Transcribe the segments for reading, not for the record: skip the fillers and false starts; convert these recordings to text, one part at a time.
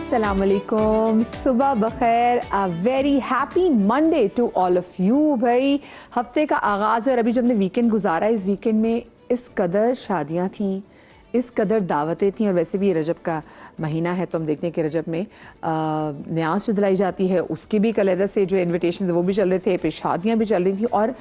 अस्सलाम वालेकुम, सुबह बखैर, a very happy Monday to all of you. भाई हफ्ते का आगाज़ है और अभी जब हमने वीकेंड गुजारा, इस वीकेंड में इस कदर शादियां थीं, इस कदर दावतें थीं, और वैसे भी रजब का महीना है तो हम देखते हैं कि रजब में न्याज जो दिलाई जाती है उसके भी कलैदा से जो इन्विटेशन वो भी चल रहे थे, फिर शादियाँ भी चल रही थी। और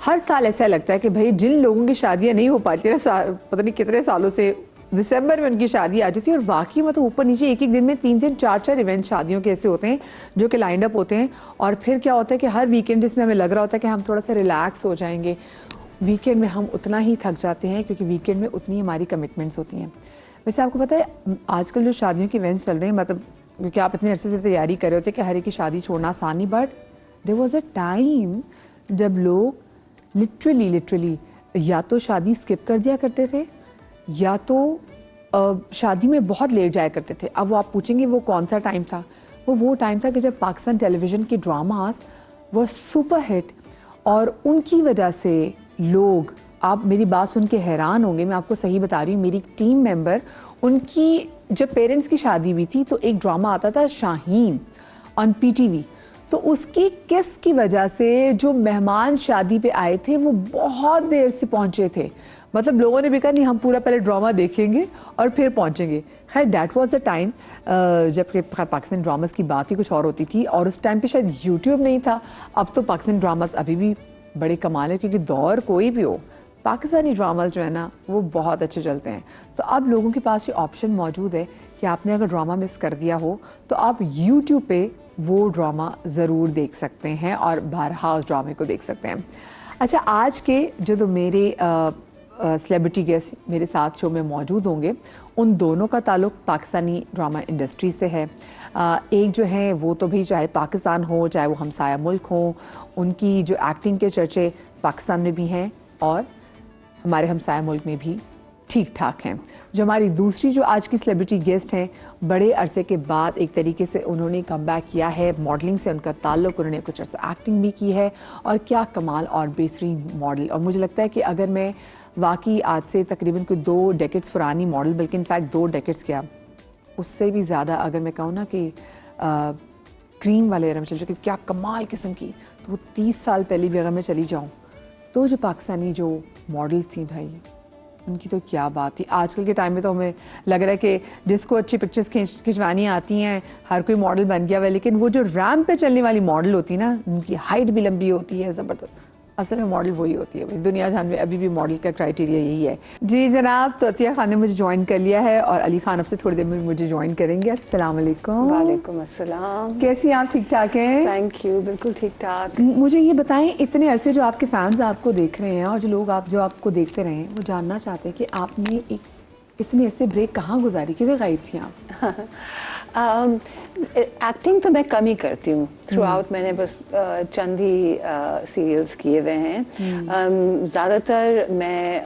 हर साल ऐसा लगता है कि भाई जिन लोगों की शादियाँ नहीं हो पाती ना, पता नहीं कितने सालों से दिसंबर में उनकी शादी आ जाती है। और वाकई मतलब ऊपर नीचे एक एक दिन में 3-3 4-4 इवेंट शादियों के ऐसे होते हैं जो कि लाइंड अप होते हैं। और फिर क्या होता है कि हर वीकेंड जिसमें हमें लग रहा होता है कि हम थोड़ा सा रिलैक्स हो जाएंगे, वीकेंड में हम उतना ही थक जाते हैं क्योंकि वीकेंड में उतनी हमारी कमिटमेंट्स होती हैं। वैसे आपको पता है आजकल जो शादियों के इवेंट्स चल रहे हैं, मतलब क्योंकि आप इतने अरसे से तैयारी कर रहे होते कि हर एक की शादी छोड़ना आसान नहीं, but there was a time जब लोग लिटरली या तो शादी स्किप कर दिया करते थे या तो शादी में बहुत लेट जाया करते थे। अब वो आप पूछेंगे वो कौन सा टाइम था? वो टाइम था कि जब पाकिस्तान टेलीविज़न के ड्रामास वो सुपर हिट, और उनकी वजह से लोग, आप मेरी बात सुन के हैरान होंगे, मैं आपको सही बता रही हूँ, मेरी टीम मेंबर, उनकी जब पेरेंट्स की शादी हुई थी तो एक ड्रामा आता था शाहीन ऑन पीटीवी, तो उसकी किस की वजह से जो मेहमान शादी पे आए थे वो बहुत देर से पहुंचे थे। मतलब लोगों ने भी कहा नहीं हम पूरा पहले ड्रामा देखेंगे और फिर पहुंचेंगे। खैर डैट वाज द टाइम जबकि पाकिस्तान ड्रामास की बात ही कुछ और होती थी, और उस टाइम पे शायद यूट्यूब नहीं था। अब तो पाकिस्तान ड्रामास अभी भी बड़े कमाल है, क्योंकि दौर कोई भी हो पाकिस्तानी ड्रामास जो है ना वो बहुत अच्छे चलते हैं। तो अब लोगों के पास ये ऑप्शन मौजूद है कि आपने अगर ड्रामा मिस कर दिया हो तो आप यूट्यूब पे वो ड्रामा ज़रूर देख सकते हैं और बारहा उस ड्रामे को देख सकते हैं। अच्छा, आज के जो मेरे सेलिब्रिटी गेस्ट मेरे साथ शो में मौजूद होंगे, उन दोनों का ताल्लुक पाकिस्तानी ड्रामा इंडस्ट्री से है। एक जो है वो तो भी चाहे पाकिस्तान हो चाहे वो हमसाया मुल्क हो, उनकी जो एक्टिंग के चर्चे पाकिस्तान में भी हैं और हमारे हमसाया मुल्क में भी ठीक ठाक हैं। जो हमारी दूसरी जो आज की सेलिब्रिटी गेस्ट हैं, बड़े अरसे के बाद एक तरीके से उन्होंने कम बैक किया है, मॉडलिंग से उनका ताल्लुक, उन्होंने कुछ अर्सा एक्टिंग भी की है, और क्या कमाल और बेहतरीन मॉडल। और मुझे लगता है कि अगर मैं वाकई आज से तकरीबन कोई 2 डेकेड्स पुरानी मॉडल, बल्कि इनफैक्ट 2 डेकेड्स क्या उससे भी ज़्यादा, अगर मैं कहूँ ना कि क्रीम वाले एरा में चल चुकी, क्या कमाल किस्म की, तो वो 30 साल पहले भी अगर मैं चली जाऊँ तो जो पाकिस्तानी जो मॉडल्स थी भाई उनकी तो क्या बात थी। आजकल के टाइम में तो हमें लग रहा है कि जिसको अच्छी पिक्चर्स खिंचवानी आती हैं हर कोई मॉडल बन गया हुआ है, लेकिन वो जो रैम्प पे चलने वाली मॉडल होती है ना, उनकी हाइट भी लंबी होती है, ज़बरदस्त। असल में मॉडल वही होती है भाई, दुनिया जहान में अभी भी मॉडल का क्राइटेरिया यही है। जी जनाब, तो अतिया खान ने मुझे ज्वाइन कर लिया है और अली खान अब से थोड़ी देर में मुझे ज्वाइन करेंगे। अस्सलाम वालेकुम। वालेकुम अस्सलाम। कैसी आप? ठीक ठाक हैं? थैंक यू, बिल्कुल ठीक ठाक। मुझे ये बताएं, इतने अरसे जो आपके फैंस आपको देख रहे हैं और जो लोग जो आपको देखते रहे हैं, वो जानना चाहते हैं कि आपने इतने अरसे ब्रेक कहाँ गुजारी, किधर गायब थी आप? एक्टिंग तो मैं कम ही करती हूँ थ्रू आउट, मैंने बस चंद ही सीरियल्स किए हुए हैं। ज़्यादातर मैं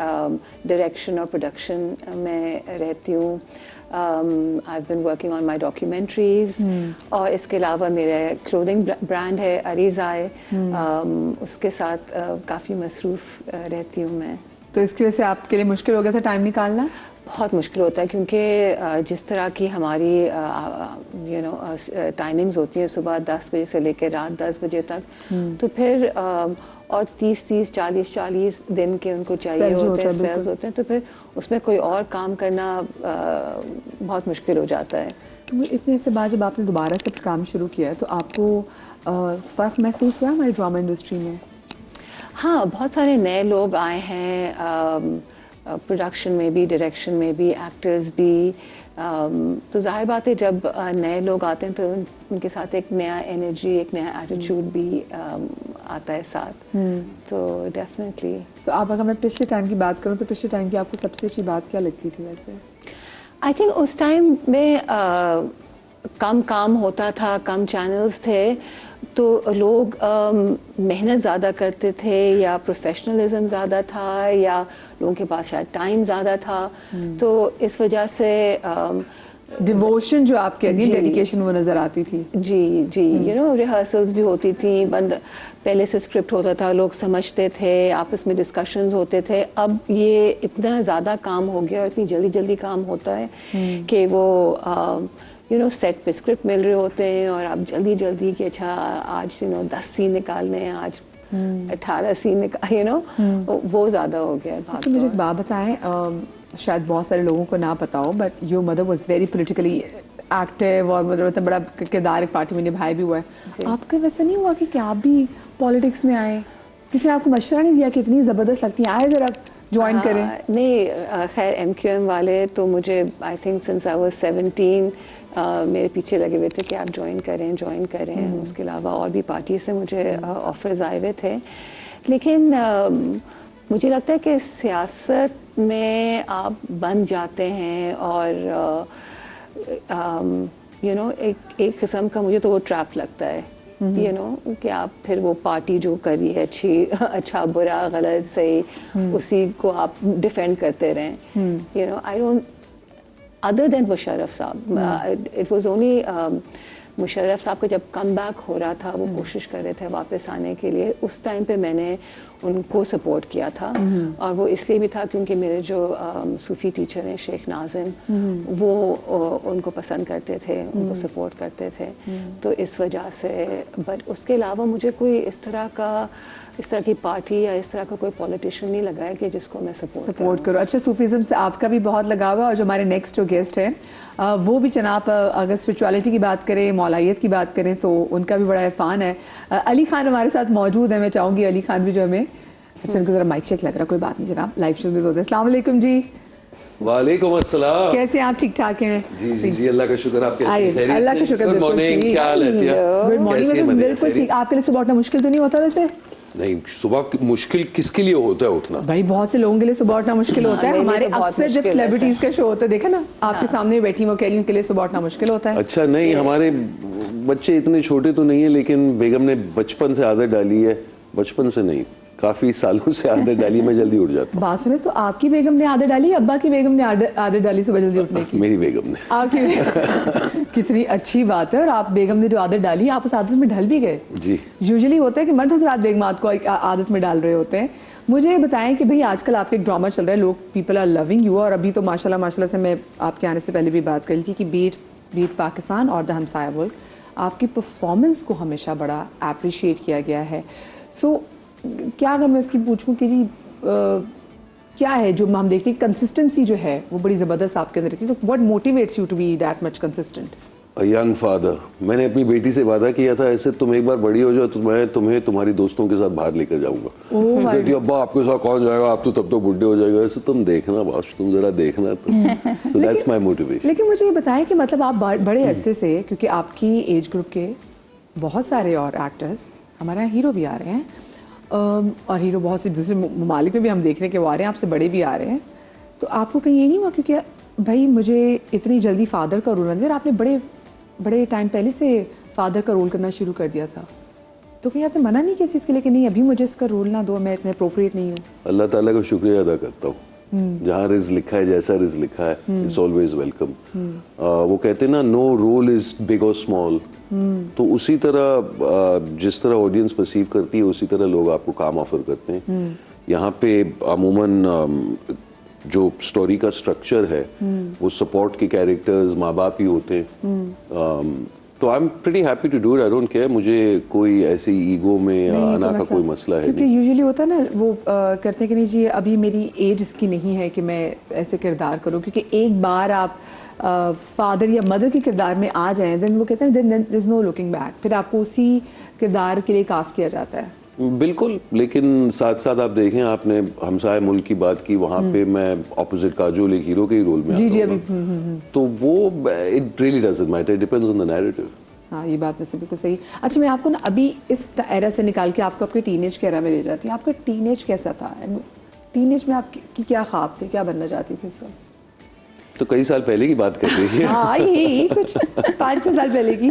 डायरेक्शन और प्रोडक्शन में रहती हूँ। I've been working on my documentaries, और इसके अलावा मेरे क्लोथिंग ब्रांड है अरीज़ाए, उसके साथ काफ़ी मसरूफ़ रहती हूँ मैं। तो इसकी वजह से आपके लिए मुश्किल हो गया था टाइम निकालना? बहुत मुश्किल होता है, क्योंकि जिस तरह की हमारी टाइमिंग्स होती हैं, सुबह 10 बजे से लेकर रात 10 बजे तक, तो फिर और 30-30 40-40 दिन के उनको चाहिए होते हैं, स्पेल्स होते हैं, तो फिर उसमें कोई और काम करना बहुत मुश्किल हो जाता है। तो इतने से बाद जब आपने दोबारा से काम शुरू किया है तो आपको फ़र्क महसूस हुआ हमारी ड्रामा इंडस्ट्री में? हाँ, बहुत सारे नए लोग आए हैं, प्रोडक्शन में भी, डायरेक्शन में भी, एक्टर्स भी। तो जाहिर बात है जब नए लोग आते हैं तो उनके साथ एक नया एनर्जी, एक नया एटीट्यूड भी आता है साथ। तो डेफिनेटली। तो आप अगर मैं पिछले टाइम की बात करूं तो पिछले टाइम की आपको सबसे अच्छी बात क्या लगती थी वैसे? आई थिंक उस टाइम में कम काम होता था, कम चैनल्स थे, तो लोग मेहनत ज़्यादा करते थे, या प्रोफेशनलिज्म ज़्यादा था, या लोगों के पास शायद टाइम ज़्यादा था। तो इस वजह से डिवोशन जो आप कहती हैं, डेडिकेशन, वो नज़र आती थी। जी, रिहर्सल्स भी होती थी, पहले से स्क्रिप्ट होता था, लोग समझते थे, आपस में डिस्कशंस होते थे। अब ये इतना ज़्यादा काम हो गया और इतनी जल्दी जल्दी काम होता है कि वो सेट पे स्क्रिप्ट मिल रहे होते हैं और आप जल्दी जल्दी कि अच्छा आज 10 सीन निकालने हैं, आज 18 सीन वो ज़्यादा हो गया है तो मुझे एक बात बताएं, शायद बहुत सारे लोगों को ना पता हो, but your mother was very politically active और मतलब बड़ा किरदार एक पार्टी में निभाया भी हुआ है। आपका वैसा नहीं हुआ कि आप भी पॉलिटिक्स में आए? किसी ने आपको मशवरा नहीं दिया कि इतनी ज़बरदस्त लगती है, आए ज़रा ज्वाइन करें? नहीं, खैर MQM वाले तो मुझे I think since I was 17 मेरे पीछे लगे हुए थे कि आप ज्वाइन करें। उसके अलावा और भी पार्टी से मुझे ऑफर्स आए हुए थे, लेकिन मुझे लगता है कि सियासत में आप बन जाते हैं और एक किस्म का मुझे तो वो ट्रैप लगता है कि आप फिर वो पार्टी जो कर रही है अच्छा बुरा गलत सही उसी को आप डिफेंड करते रहें। I don't other than Musharraf साहब, it was only मुशर्रफ साहब का जब कम बैक हो रहा था, वो कोशिश कर रहे थे वापस आने के लिए, उस टाइम पे मैंने उनको सपोर्ट किया था। और वो इसलिए भी था क्योंकि मेरे जो सूफ़ी टीचर हैं शेख नाजिम, वो उनको पसंद करते थे, उनको सपोर्ट करते थे, तो इस वजह से। बट उसके अलावा मुझे कोई इस तरह की पार्टी या इस तरह का कोई पॉलिटिशियन नहीं लगा है कि जिसको मैं सपोर्ट करूँ। अच्छा, सूफीज़म से आपका भी बहुत लगाव है और जो हमारे नेक्स्ट जो गेस्ट है वो भी जनाब, अगर स्पिरिचुअलिटी की बात करें, मौलायत की बात करें तो उनका भी बड़ा इरफान है। अली खान हमारे साथ मौजूद है, मैं चाहूँगी अली खान भी जो हमें, अच्छा उनको ज़रा माइक चेक लग रहा है, कोई बात नहीं जनाब, लाइव शो में होते हैं। अस्सलाम वालेकुम जी। वालेकुम अस्सलाम। कैसे आप? ठीक ठाक हैं? जी अल्लाह का शुक्र। आप कैसे? अल्लाह का शुक्र। गुड मॉर्निंग, क्या हाल है? Good morning. बिल्कुल ठीक। आपके लिए सुबह उठना मुश्किल तो नहीं होता वैसे? नहीं, सुबह मुश्किल किसके लिए होता है उठना? भाई बहुत से लोगों के लिए सुबह उठना मुश्किल होता है। हमारे अक्सर जब सेलिब्रिटीज का शो होता है, देखा ना आपके सामने बैठी वो कह रही उनके लिए सुबह उठना मुश्किल होता है। अच्छा, नहीं हमारे बच्चे इतने छोटे तो नहीं है, लेकिन बेगम ने बचपन से आदत डाली है, बचपन से नहीं काफी सालों से आदत डाली, मैं जल्दी उठ जाता हूँ। बात सुने, तो आपकी बेगम ने आदत डाली, अब्बा की बेगम ने आदत डाली सुबह जल्दी उठने की? मेरी बेगम ने। आपकी कितनी अच्छी बात है। और आप बेगम ने जो आदत डाली, आप उस आदत में ढल भी गए। जी, यूजुअली होता है कि मर्द हजरात बेगमात को आदत में डाल रहे होते हैं। मुझे ये बताएं कि भाई आजकल आपके एक ड्रामा चल रहा है, लोग पीपल आर लविंग यू, और अभी तो माशाल्लाह से मैं आपके आने से पहले भी बात करी थी कि बीट पाकिस्तान और द हमसाया मुल्क, आपकी परफॉर्मेंस को हमेशा बड़ा अप्रिशिएट किया गया है। सो क्या अगर मैं इसकी पूछूं कि जी क्या है जो हम देखते हैं कंसिस्टेंसी जो है वो बड़ी ज़बरदस्त आपके अंदर थी, तो what motivates you to be that much consistent? A young father. मैंने अपनी बेटी से वादा किया था, ऐसे तुम एक बार बड़ी हो जाओ तो मैं तुम्हें तुम्हारी दोस्तों के साथ बाहर लेकर जाऊंगा। कहती अब्बा आपके साथ कौन जाएगा, आप तो तब तो बुढ़े हो जाएगा। ऐसे तुम देखना बस, तुम जरा देखना। तो सो दैट्स माय मोटिवेशन। लेकिन मुझे ये बताएं कि मतलब आप बड़े अरसे से, क्योंकि आपकी एज ग्रुप के बहुत सारे और एक्टर्स, हमारे यहाँ हीरो भी आ रहे हैं और हीरो बहुत से दूसरे ममालिक में भी हम देख रहे हैं कि वो आ रहे हैं, आपसे बड़े भी आ रहे हैं, तो आपको कहीं ये नहीं हुआ क्योंकि भाई मुझे इतनी जल्दी फादर का रोल नहीं, आपने बड़े टाइम पहले से फादर का रोल करना शुरू कर दिया था, तो कहीं आपने मना नहीं किया चीज़ के लिए कि नहीं अभी मुझे इसका रोल ना दो, मैं इतने अप्रोप्रिएट नहीं हूँ? अल्लाह ताला का शुक्रिया अदा करता हूँ, जहाँ रिज़्क लिखा है, जैसा रिज़्क लिखा है, इट्स ऑलवेज वेलकम। वो कहते हैं ना, नो रोल इज बिग और स्मॉल, तो उसी तरह जिस तरह ऑडियंस परसीव करती है उसी तरह लोग आपको काम ऑफर करते हैं। यहाँ पे अमूमन जो स्टोरी का स्ट्रक्चर है वो सपोर्ट के कैरेक्टर्स माँ बाप ही होते हैं, तो I am pretty happy to do it, I don't care. मुझे कोई ऐसे ईगो में आना का कोई मसला है क्योंकि यूजुअली होता है ना वो करते हैं कि नहीं जी अभी मेरी एज इसकी नहीं है कि मैं ऐसे किरदार करूं, क्योंकि एक बार आप फादर या मदर के किरदार में आ जाएं देन वो कहते हैं then there is no looking back, फिर आपको उसी किरदार के लिए कास्ट किया जाता है। बिल्कुल, लेकिन साथ साथ आप देखें, आपने हमसाया मुल्क की बात की, वहाँ पे मैं ऑपोजिट काजोल एक हीरो के ही रोल में आता हूँ, तो वो it really doesn't matter, it depends on the narrative. हाँ, ये बात वैसे बिल्कुल सही। अच्छा, मैं आपको ना अभी इस एरा से निकाल के आपको आपके टीनेज के एरा में ले जाती हूँ। आपका टीनेज कैसा था? टीनेज में आपकी क्या ख्वाब थे, क्या बनना चाहती थी सर? तो कई साल पहले की बात कर रही है। हाँ, यही कुछ 5-6 साल पहले की।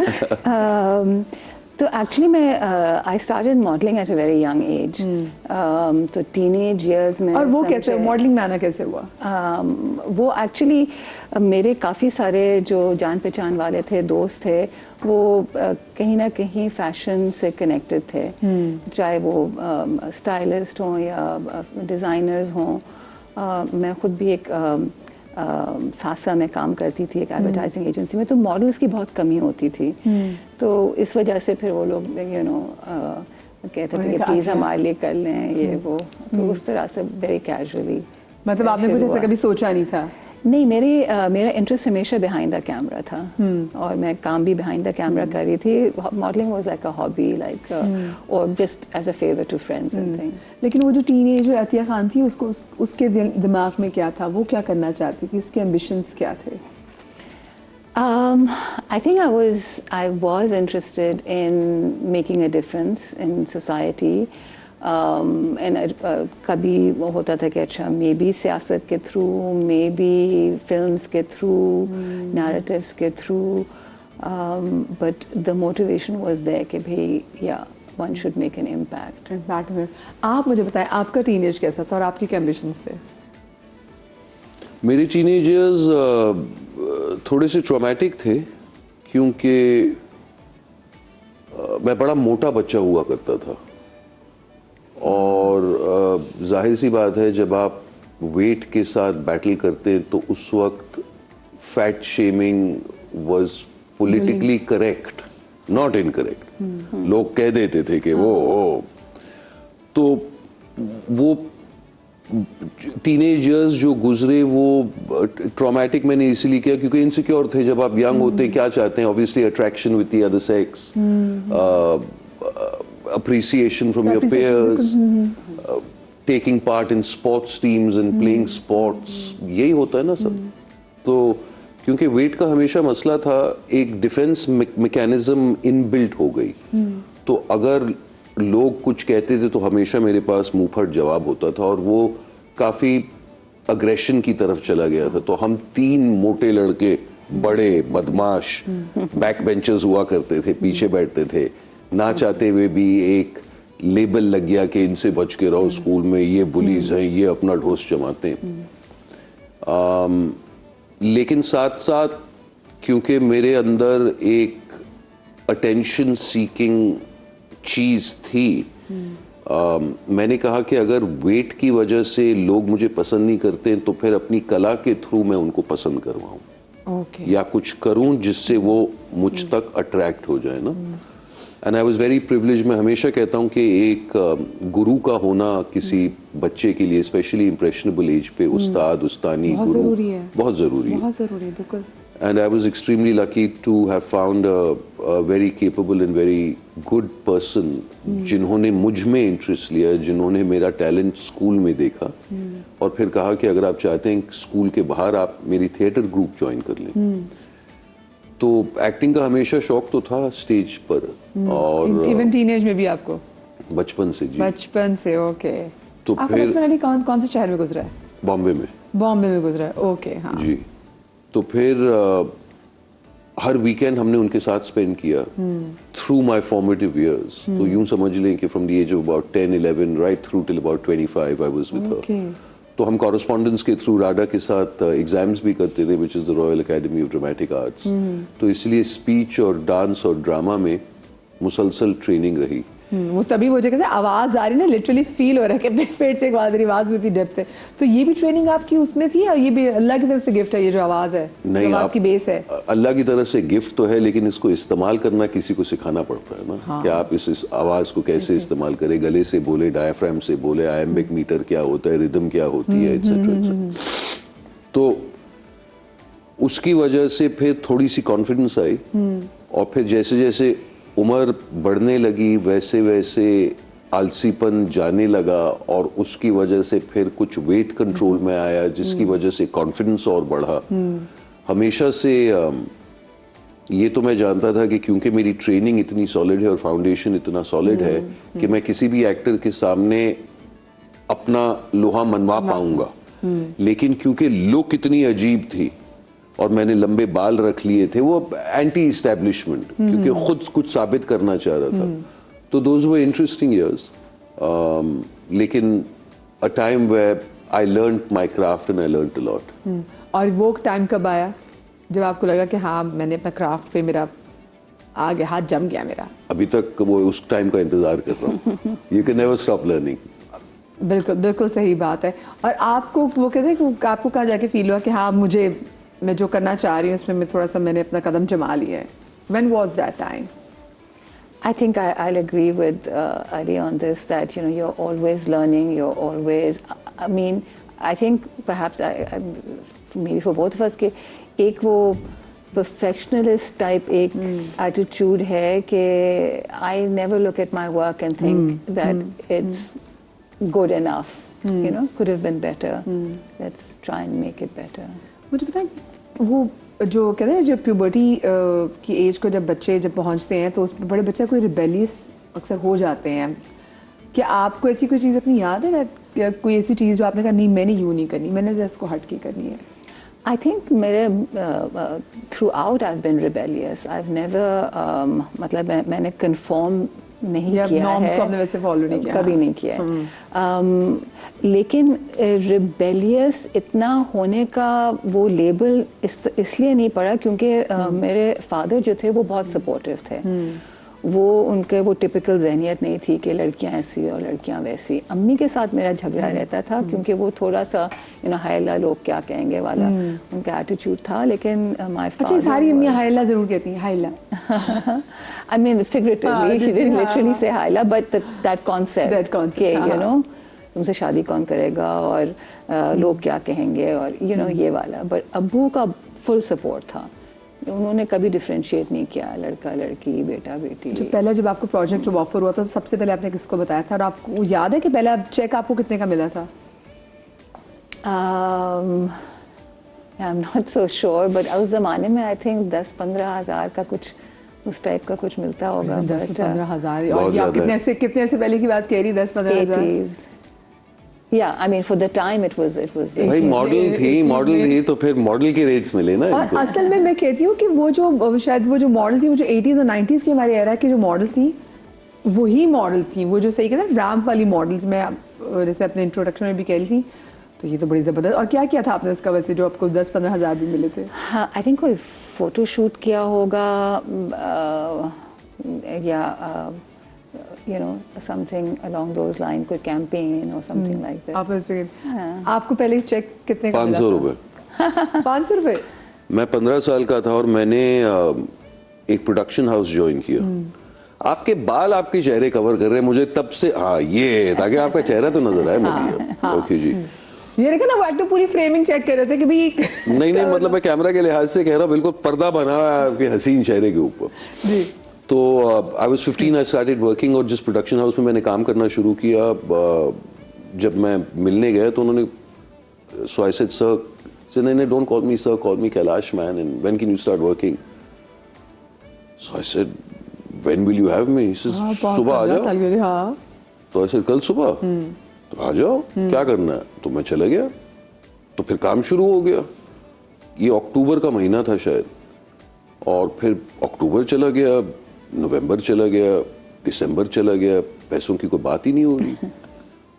तो एक्चुअली मैं I started modelling at a very young age, तो टीनेज इयर्स में। और वो कैसे मॉडलिंग में आना कैसे हुआ? वो एक्चुअली मेरे काफ़ी सारे जो जान पहचान वाले थे, दोस्त थे, वो कहीं ना कहीं फैशन से कनेक्टेड थे, चाहे वो स्टाइलिस्ट हों या डिज़ाइनर्स हों। मैं खुद भी एक सासा में काम करती थी एक एडवर्टाइजिंग एजेंसी में, तो मॉडल्स की बहुत कमी होती थी। तो इस वजह से फिर वो लोग कहते थे कि प्लीज़ हमारे लिए कर लें ये वो, तो उस तरह से वेरी कैजुअली। मतलब आपने कुछ ऐसा कभी सोचा नहीं था? नहीं, मेरा इंटरेस्ट हमेशा बिहाइंड द कैमरा था, और मैं काम भी बिहाइंड द कैमरा कर रही थी। Modelling was like a hobby, like और just as a favour to friends and things. लेकिन वो जो टीनेजर अतिया खान थी, उसको उसके दिमाग में क्या था, वो क्या करना चाहती थी, उसके एम्बिशंस क्या थे? I think I was interested in making a difference in society. कभी वो होता था कि अच्छा मे बी सियासत के थ्रू, मे बी फिल्म्स के थ्रू, नैरेटिव्स के through, but the motivation was there कि भाई या one should make an impact. आप मुझे बताएं, आपका टीनेज कैसा था और आपके क्या एम्बिशंस थे? मेरे टीनेज इयर्स थोड़े से ट्रॉमेटिक थे, क्योंकि मैं बड़ा मोटा बच्चा हुआ करता था, और जाहिर सी बात है जब आप वेट के साथ बैटल करते हैं तो उस वक्त fat shaming was politically correct, not incorrect. लोग कह देते थे कि वो तो वो टीनेज इयर्स जो गुजरे वो ट्रॉमेटिक मैंने इसीलिए किया क्योंकि इनसिक्योर थे। जब आप यंग होते हैं क्या चाहते हैं? Obviously attraction with the other sex, appreciation from your peers, taking part in sports teams and playing sports, यही होता है ना सब। तो क्योंकि वेट का हमेशा मसला था, एक डिफेंस मैकेनिज्म इनबिल्ट हो गई। तो अगर लोग कुछ कहते थे तो हमेशा मेरे पास मुंह फट जवाब होता था, और वो काफी अग्रेशन की तरफ चला गया था। तो हम 3 मोटे लड़के, बड़े बदमाश बैक बेंचर्स हुआ करते थे, पीछे बैठते थे। ना चाहते हुए भी एक लेबल लग गया कि इनसे बच के रहो, स्कूल में ये बुलीज हैं, ये अपना ढोस जमाते हैं। लेकिन साथ साथ क्योंकि मेरे अंदर एक अटेंशन सीकिंग चीज थी, मैंने कहा कि अगर वेट की वजह से लोग मुझे पसंद नहीं करते तो फिर अपनी कला के थ्रू मैं उनको पसंद करवाऊं, या कुछ करूं जिससे वो मुझ तक अट्रैक्ट हो जाए ना। And I was very privilege. मैं हमेशा कहता हूँ कि एक गुरु का होना किसी बच्चे के लिए, स्पेशली इम्प्रेशनेबल एज पे, उस्ताद, उस्तानी, गुरु बहुत ज़रूरी है, बहुत ज़रूरी है, बिल्कुल। And I was extremely lucky to have found a very capable and very good person, जिन्होंने मुझ में इंटरेस्ट लिया, जिन्होंने मेरा टैलेंट स्कूल में देखा और फिर कहा कि अगर आप चाहते हैं स्कूल के बाहर आप मेरी थिएटर ग्रुप ज्वाइन कर लें। तो एक्टिंग का हमेशा शौक तो था स्टेज पर, और इवन टीनेज में भी आपको? बचपन से जी, बचपन से। ओके। तो आपका फिर बचपन कौन से शहर में गुजरा है? बॉम्बे में। बॉम्बे में गुजरा है, ओके। हाँ जी। तो फिर हर वीकेंड हमने उनके साथ स्पेंड किया थ्रू माय फॉर्मेटिव इयर्स। तो यूं समझ लें कि from the age of about 10-11 right through till about 25 I was with her. तो हम कॉरेस्पॉन्डेंस के थ्रू राडा के साथ एग्जाम्स भी करते थे, which is the royal academy of dramatic arts. तो इसलिए स्पीच और डांस और ड्रामा में मुसलसल ट्रेनिंग रही। वो तभी वो जगह से आवाज आ रही ना, लिटरली फील हो रहा है कि पेट से एक आवाज में इतनी डेप्थ है। तो ये भी ट्रेनिंग आपकी उसमें थी, या ये भी अल्लाह की तरफ से गिफ्ट है, ये जो आवाज है? नहीं, आवाज की बेस है अल्लाह की तरफ से गिफ्ट तो है, लेकिन इसको इस्तेमाल करना किसी को सिखाना पड़ता है ना। हाँ। कि आप इस आवाज को कैसे इस्तेमाल करें, गले से बोले, डायफ्राम से बोले, आयम्बिक मीटर क्या होता है, रिदम क्या होती है, एटसेट्रा। तो उसकी वजह से फिर थोड़ी सी कॉन्फिडेंस आई, और फिर जैसे जैसे उम्र बढ़ने लगी वैसे वैसे आलसीपन जाने लगा, और उसकी वजह से फिर कुछ वेट कंट्रोल में आया, जिसकी वजह से कॉन्फिडेंस और बढ़ा। हमेशा से ये तो मैं जानता था कि क्योंकि मेरी ट्रेनिंग इतनी सॉलिड है और फाउंडेशन इतना सॉलिड है कि मैं किसी भी एक्टर के सामने अपना लोहा मनवा पाऊंगा। लेकिन क्योंकि लुक इतनी अजीब थी और मैंने लंबे बाल रख लिए थे, वो एंटी इस्टेब्लिशमेंट, क्योंकि खुद कुछ साबित करना चाह रहा था। तो दोज वर इंटरेस्टिंग इयर्स, लेकिन a time where I learned my craft and I learned a lot. और वो टाइम कब आया जब आपको लगा कि हाँ मैंने अपना क्राफ्ट पे मेरा आ गया, हाथ जम गया मेरा? अभी तक वो उस टाइम का इंतजार कर रहा हूँ। You can never stop learning. बिल्कुल बिल्कुल सही बात है। और आपको वो कहते हैं कि आपको कहाँ जाके फील हुआ कि हाँ मुझे, मैं जो करना चाह रही हूँ उसमें मैं थोड़ा सा मैंने अपना कदम जमा लिया है? When was that time? I think I'll agree with Ali on this, that you're always learning, you're always. I mean, I think perhaps maybe for both of us कि एक वो perfectionist type एक attitude है कि I never look at my work and think that it's good enough. Could have been better. Let's try and make it better. मुझे पता है वो जो कहते हैं जब प्यूबर्टी की एज को जब बच्चे पहुंचते हैं तो उसमें बड़े बच्चे कोई रिबेलियस अक्सर हो जाते हैं। क्या आपको ऐसी कोई चीज़ अपनी याद है ना, कोई ऐसी चीज़ जो आपने कहा नहीं मैंने यूँ नहीं करनी, मैंने तो इसको हट के करनी है? I think मेरे throughout I've been rebellious. I've never मतलब मैंने conform नहीं किया नॉर्म्स है, को आपने वैसे फॉलो नहीं किया? कभी नहीं किया है। लेकिन रिबेलियस इतना होने का वो लेबल इसलिए नहीं पड़ा क्योंकि मेरे फादर जो थे वो बहुत सपोर्टिव थे। वो उनके वो टिपिकल जहनियत नहीं थी कि लड़कियां ऐसी और लड़कियां वैसी। अम्मी के साथ मेरा झगड़ा रहता था क्योंकि वो थोड़ा सा हायला लोग क्या कहेंगे वाला उनका एटीट्यूड था। लेकिन माय फादर, अच्छा सारी अम्मियां हायला जरूर कहती हैं, हायला। I mean figuratively, she didn't literally say haila, but that concept कि तुमसे शादी कौन करेगा और लोग क्या कहेंगे और ये वाला। बट अब्बू का फुल सपोर्ट था, उन्होंने कभी डिफरेंशिएट नहीं किया लड़का लड़की बेटा बेटी। जो पहले जब आपको प्रोजेक्ट जब ऑफर हुआ था तो सबसे पहले आपने किसको बताया था और आपको याद है कि पहला चेक आपको कितने का मिला था? I'm not so sure, but उस ज़माने में I think 10-15 हज़ार का कुछ उस टाइप का कुछ मिलता होगा। 10-15 हज़ार। और आप कितने से पहले की बात कह रही? 10-15 हज़ार। Yeah, I mean for the time it was भाई मॉडल थी तो फिर मॉडल के रेट्स मिले ना। और असल में मैं कहती हूँ कि वो जो शायद वो जो मॉडल थी वो जो 80s और 90s की हमारे एरा की जो मॉडल थी वही मॉडल थी, वो जो सही कहते हैं रैम्प वाली मॉडल्स में जैसे अपने इंट्रोडक्शन में भी कह रही थी। तो ये तो बड़ी ज़बरदस्त। और क्या किया था आपने उसका वैसे जो आपको 10-15 हज़ार भी मिले थे? हाँ, आई थिंक कोई फोटो शूट किया होगा या something along those lines, कोई campaign or something like that. आप उस पे आपको पहले चेक कितने का मिला? 500 रुपए। 500 रुपए? मैं 15 साल का था और मैंने एक प्रोडक्शन हाउस ज्वाइन किया। आपके बाल आपके चेहरे कवर कर रहे हैं मुझे तब से, हाँ ये ताकि आपका चेहरा तो नजर आए मुझे। ओके जी, ये देखा ना, वो एक्टर पूरी फ्रेमिंग चेक कर रहे थे कि भाई नहीं मतलब मैं कैमरा के लिहाज से कह रहा हूँ, बिल्कुल पर्दा बना हुआ है आपके हसीन चेहरे के ऊपर जी। तो I was 15, I started working. और जिस प्रोडक्शन हाउस में मैंने काम करना शुरू किया, जब मैं मिलने गया तो उन्होंने सो आई सेड सर, नहीं don't call me sir, call me Kailash man, and when can you start working? So I said when will you have me? सुबह आ जाओ। हाँ। तो आई सेड कल सुबह? तो आ जाओ, क्या करना है? तो मैं चला गया, तो फिर काम शुरू हो गया। ये अक्टूबर का महीना था शायद, और फिर अक्टूबर चला गया, नवंबर चला गया, दिसंबर चला गया, पैसों की कोई बात ही नहीं हो रही।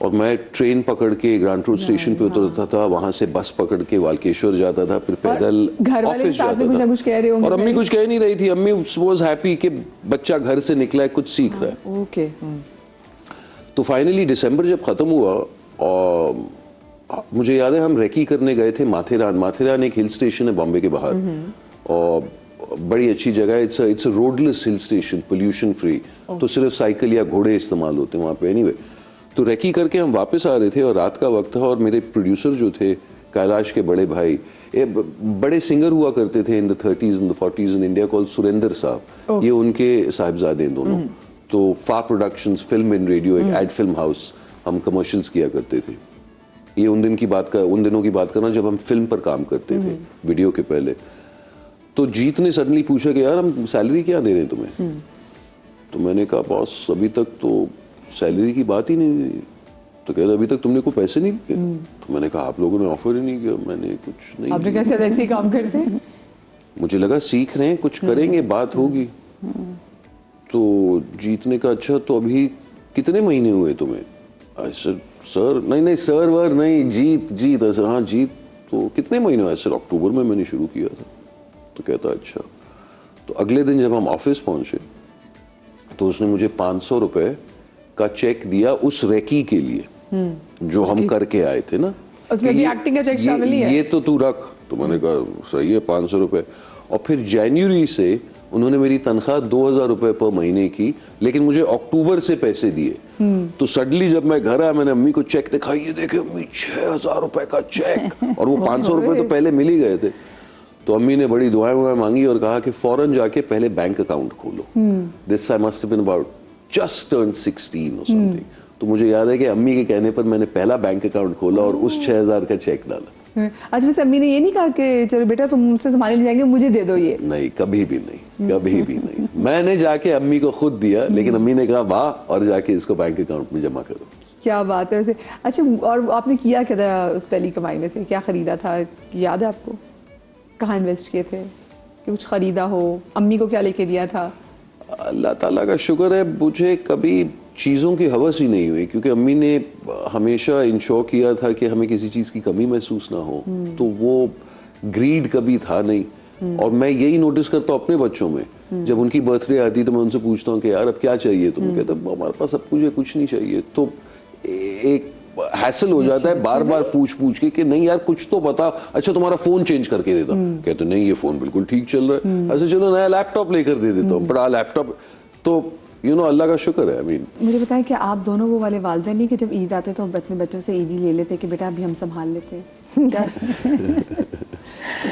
और मैं ट्रेन पकड़ के ग्रांड रोड स्टेशन पे उतरता था, वहां से बस पकड़ के वालकेश्वर जाता था, फिर पैदल ऑफिस जाता था। कुछ कह रहे होंगे। और अम्मी कुछ कह नहीं रही थी, अम्मी वाज हैप्पी कि बच्चा घर से निकला है, कुछ सीख रहा है। ओके। तो फाइनली दिसंबर जब खत्म हुआ, और मुझे याद है हम रेकी करने गए थे माथेरान एक हिल स्टेशन है बॉम्बे के बाहर, और बड़ी अच्छी जगह है। It's a रोडलेस hill station, pollution free, तो सिर्फ साइकिल या घोड़े इस्तेमाल होते हैं वहाँ पे। एनीवे, तो रेकी करके हम वापस आ रहे थे और रात का वक्त था, और मेरे प्रोड्यूसर जो थे कैलाश के बड़े भाई, बड़े सिंगर हुआ करते थे in the 30s and the 40s in India, called Surendra साहब। ये उनके साहिबजादे हैं दोनों। तो फा प्रोडक्शंस, फिल्म इन रेडियो, एक एड फिल्म हाउस, हम कमर्शियल्स किया करते थे। ये उन दिनों की बात करना जब हम फिल्म पर काम करते थे, वीडियो के पहले। तो जीत ने सडनली पूछा कि यार हम सैलरी क्या दे रहे हैं तुम्हें? तो मैंने कहा बॉस अभी तक तो सैलरी की बात ही नहीं हुई। तो कहते अभी तक तुमने कोई पैसे नहीं दिए? तो मैंने कहा आप लोगों ने ऑफर ही नहीं किया, मैंने कुछ नहीं। आपने कैसे वैसे ही काम करते हैं? मुझे लगा सीख रहे हैं, कुछ करेंगे, बात होगी। तो जीत ने कहा अच्छा तो अभी कितने महीने हुए तुम्हें? सर नहीं सर वर नहीं, जीत सर, हाँ जीत तो कितने महीने हुए? सर अक्टूबर में मैंने शुरू किया था। तो कहता अच्छा। तो अगले दिन जब हम ऑफिस पहुंचे तो उसने मुझे 500 रुपए का चेक दिया उस रेकी के लिए। जो हम करके आए थे ना, उसमें कि भी ये- एक्टिंग का चेक शामिल नहीं है? ये तो तू रख, तो मैंने कहा सही है 500 रुपए। और फिर जनवरी से उन्होंने मेरी तनख्वाह 2000 रुपए पर महीने की, लेकिन मुझे अक्टूबर से पैसे दिए। तो सडनली जब मैं घर आया, मैंने अम्मी को चेक दिखाई, ये देखे अम्मी 6000 रुपए का चेक, और वो 500 रुपए तो पहले मिल ही गए थे। तो अम्मी ने बड़ी दुआएं वुआएं मांगी और कहा कि फौरन जाके पहले बैंक अकाउंट खोलो। This I must have been about just turned 16 और समथिंग। तो मुझे याद है कि अम्मी के कहने पर मैंने पहला बैंक अकाउंट खोला और उस 6000 का चेक डाला। अच्छा, वैसे अम्मी ने ये नहीं कहा कि चलो बेटा तुम मुझसे संभाले नहीं जाएंगे, मुझे दे दो ये? नहीं, कभी भी नहीं, कभी भी नहीं। मैंने जाके अम्मी को खुद दिया, लेकिन अम्मी ने कहा वाह, और जाके इसको बैंक अकाउंट में जमा करो। क्या बात है वैसे। अच्छा, और आपने किया क्या था उस पहली कमाई में से? क्या खरीदा था, याद है आपको? कहाँ इन्वेस्ट किए थे कि कुछ खरीदा हो? अम्मी को क्या लेके दिया था? अल्लाह ताला का शुक्र है, मुझे कभी चीज़ों की हवस ही नहीं हुई, क्योंकि अम्मी ने हमेशा इंश्योर किया था कि हमें किसी चीज़ की कमी महसूस ना हो। तो वो ग्रीड कभी था नहीं। और मैं यही नोटिस करता हूँ अपने बच्चों में, जब उनकी बर्थडे आती तो मैं उनसे पूछता हूँ कि यार अब क्या चाहिए? तो वो कहते हैं हमारे पास सब कुछ है, कुछ नहीं चाहिए। तो एक हैसल हो जाता है बार बार पूछ पूछ के कि नहीं यार कुछ तो बता। अच्छा तुम्हारा फोन चेंज करके देता, कहते नहीं ये फोन बिल्कुल ठीक चल रहा है। अच्छा चलो नया लैपटॉप लेकर दे देता हूँ, बड़ा लैपटॉप। तो अल्लाह का शुक्र है। I mean, मुझे बताएं कि आप दोनों वो वाले वालिदैन नहीं कि जब ईद आते तो अपने बच्चों से ईदी ले लेते कि बेटा अभी हम संभाल लेते हैं? क्या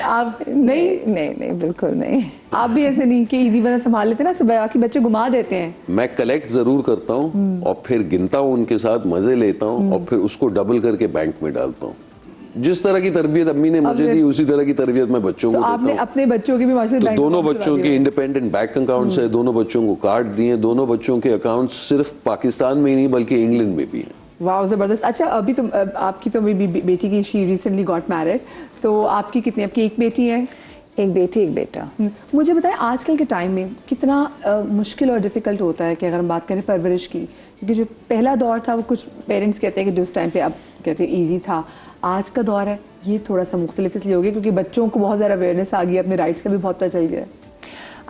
आप नहीं? नहीं, बिल्कुल नहीं। आप भी ऐसे नहीं कि ईदी बना संभाल लेते ना, बाकी बच्चे घुमा देते हैं? मैं कलेक्ट जरूर करता हूँ और फिर गिनता हूँ उनके साथ, मजे लेता हूँ और फिर उसको डबल करके बैंक में डालता हूँ। जिस तरह की तरबियत अम्मी ने मुझे दी, उसी तरह की तरबियत मैं बच्चों को तो देता आपने हूँ। अपने बच्चों के भी माशाल्लाह तो बैंक दोनों अकाउंट बच्चों खुला के दिए? इंडिपेंडेंट बैंक अकाउंट्स है, दोनों बच्चों को कार्ड दिए, दोनों बच्चों के अकाउंट सिर्फ पाकिस्तान में ही नहीं बल्कि इंग्लैंड में भी हैं। वाह, जबरदस्त। अच्छा, अभी तो आपकी तो अभी बेटी की, शी रिसेंटली गॉट मैरिड, तो आपकी कितनी, आपकी एक बेटी है? एक बेटी एक बेटा। मुझे बताएं आजकल के टाइम में कितना मुश्किल और डिफ़िकल्ट होता है कि अगर हम बात करें परवरिश की, क्योंकि जो पहला दौर था वो कुछ पेरेंट्स कहते हैं कि उस टाइम पे अब कहते हैं ईजी था। आज का दौर है ये थोड़ा सा मुख्तलिफ इसलिए हो गया क्योंकि बच्चों को बहुत ज़्यादा अवेयरनेस आ गई, अपने राइट्स का भी बहुत पता चल गया।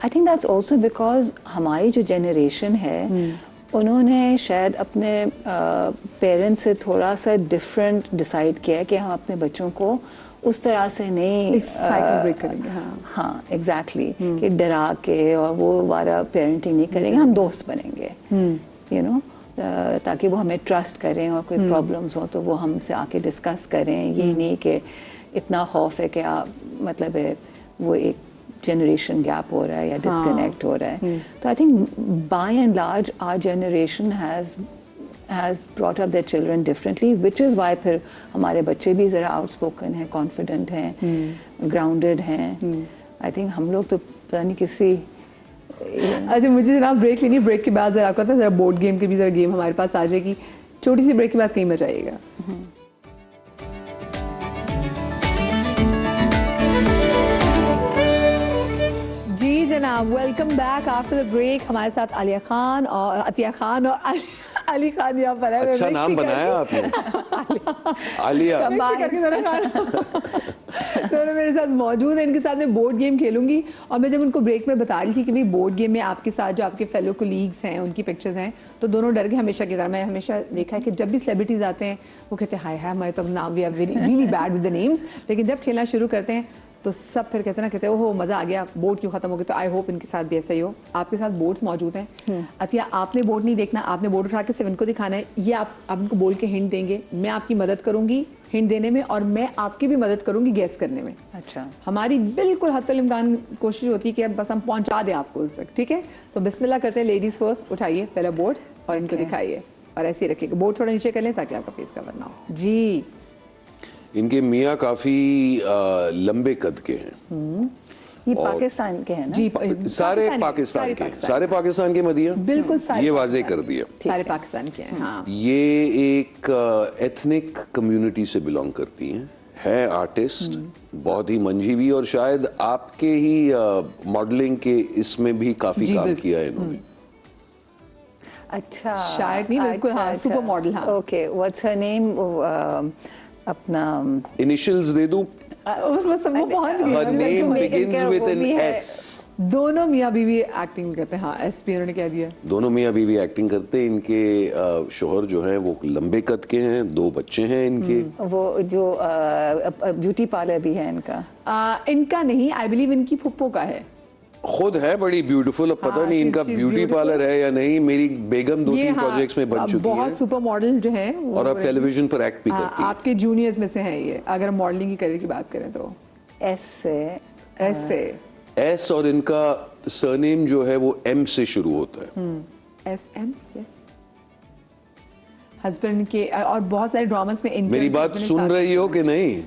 I think that's also because हमारी जो जनरेशन है उन्होंने शायद अपने पेरेंट्स से थोड़ा सा डिफरेंट डिसाइड किया है कि हम अपने बच्चों को उस तरह से नहीं एक साइकिल ब्रेक करेंगे। हाँ एग्जैक्टली कि डरा के और वो वाला पेरेंटिंग नहीं करेंगे, हम दोस्त बनेंगे, यू नो, ताकि वो हमें ट्रस्ट करें और कोई प्रॉब्लम्स हो तो वो हमसे आके डिस्कस करें। ये नहीं कि इतना खौफ है कि आप मतलब है वो एक जनरेशन गैप हो रहा है या डिस्कनेक्ट हो रहा है। तो I think by and large our generation has brought up their children differently, which is why फिर हमारे बच्चे भी ज़रा outspoken हैं, confident हैं, grounded हैं। I think हम लोग तो पता नहीं किसी। अच्छा, मुझे जनाब ब्रेक लेनी है, ब्रेक के बाद ज़रा आपको ज़रा बोर्ड गेम की भी ज़रा गेम हमारे पास आ जाएगी। छोटी सी ब्रेक के बाद कहीं मजा आएगा। जी जनाब, welcome back after the break. हमारे साथ आलिया खान और अतिया खान और अली खान यहाँ पर है। अच्छा नाम बनाया आपने, आलिया। दोनों मेरे साथ मौजूद हैं, इनके साथ मैं बोर्ड गेम खेलूंगी। और मैं जब उनको ब्रेक में बता रही थी कि भाई बोर्ड गेम में आपके साथ जो आपके फेलो कोलीग्स हैं उनकी पिक्चर्स हैं, तो दोनों डर के हमेशा की तरह। मैं हमेशा देखा है कि जब भी सेलिब्रिटीज आते हैं वो कहते हैं हाय हाय हमारे तो नाम, we are really bad with the names, लेकिन जब खेलना शुरू करते हैं तो सब फिर कहते हैं ना, कहते हैं ओहो मज़ा आ गया, बोर्ड क्यों खत्म हो गया। तो आई होप इनके साथ भी ऐसा ही हो। आपके साथ बोर्ड्स मौजूद हैं। अतिया, आपने बोर्ड नहीं देखना, आपने बोर्ड उठा के सिर्फ इनको दिखाना है। ये आप इनको बोल के हिंट देंगे, मैं आपकी मदद करूंगी हिंट देने में और मैं आपकी भी मदद करूंगी गैस करने में। अच्छा, हमारी बिल्कुल हत्तल इम्कान कोशिश होती है कि अब बस हम पहुंचा दें आपको उस तक, ठीक है? तो बिस्मिल्लाह करते हैं। लेडीज फर्स्ट, उठाइए पहला बोर्ड और इनको दिखाइए और ऐसे ही रखिएगा। बोर्ड थोड़ा नीचे कर लें ताकि आपका फेस कवर ना हो। जी, इनके मियाँ काफी लंबे कद के हैं। ये पाकिस्तान के हैं ना? जी, सारे पाकिस्तान के, सारे पाकिस्तान के मदिया, बिल्कुल सारे ये वाजे कर दिया। सारे पाकिस्तान के हैं। हाँ, ये एक एथनिक कम्युनिटी से बिलोंग करती हैं, है आर्टिस्ट, बहुत ही मंझी भी, और शायद आपके ही मॉडलिंग के इसमें भी काफी काम किया है इन्होंने। अच्छा, शायद नहीं, बिल्कुल हाँ, सुपर मॉडल। हाँ, ओके, व्हाट्स हर नेम? अपना इनिशियल्स दे दूं? बस वो पहुंच गए। Her name Jamaican begins का with वो an भी है। S. दोनों मियाँ बीवी एक्टिंग करते हैं, हाँ एसपी उन्होंने कह दिया। दोनों मियाँ बीवी एक्टिंग करते हैं। इनके शोहर जो हैं वो लंबे कद के हैं, 2 बच्चे हैं इनके। वो जो ब्यूटी पार्लर भी है इनका। इनका नहीं, आई बिलीव इनकी फुप्पो का है। खुद है बड़ी ब्यूटीफुल, अब पता हाँ, नहीं इनका she's ब्यूटी beautiful। पार्लर है या नहीं। मेरी बेगम 2-3 हाँ, प्रोजेक्ट्स में बन चुकी बहुत है सुपर मॉडल जो है वो और अब टेलीविजन पर एक्ट भी हाँ, करती है। आपके जूनियर्स में से हैं ये, अगर मॉडलिंग की करियर की बात करें तो। ऐसे ऐसे एस और इनका सरनेम जो है वो एम से शुरू होता है। SM, yes. हस्बैंड के और बहुत सारे ड्रामास में इनके मेरी बात husband ने सुन साथ- रही हो कि नहीं?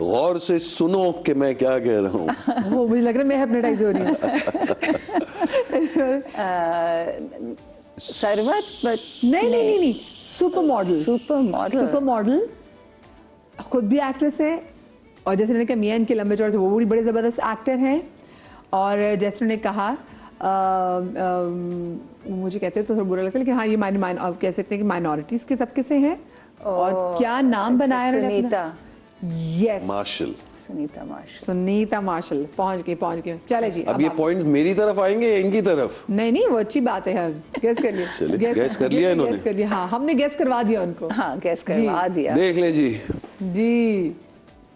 गौर से सुनो कि मैं क्या कह रहा हूँ। वो मुझे लग रहा है मैं हिप्नोटाइज हो रही हूँ। सरवत, बट नहीं, super model. Super model. Super model, खुद भी एक्ट्रेस है, और जैसे मैंने कहा मियाँ इनके लंबे चौड़े से, वो भी बड़े ज़बरदस्त एक्टर हैं। और जैसे उन्होंने कहा मुझे कहते हैं तो थोड़ा बुरा लगता है, लेकिन हाँ ये आप कह सकते हैं कि माइनॉरिटीज़ के तबके से हैं। और क्या नाम बनाया उन्होंने अपना? Sunita. Yes, Marshall. Sunita Marshall. Sunita Marshall. पहुंच गए। चले जी, अब ये पॉइंट मेरी तरफ आएंगे या इनकी तरफ? नहीं वो अच्छी बात है यार, गेस कर लिया। चलिए, guess कर लिया इन्होंने। गेस कर लिया, हाँ हमने गेस करवा दिया उनको। हाँ, गैस करवा दिया। देख ले जी, जी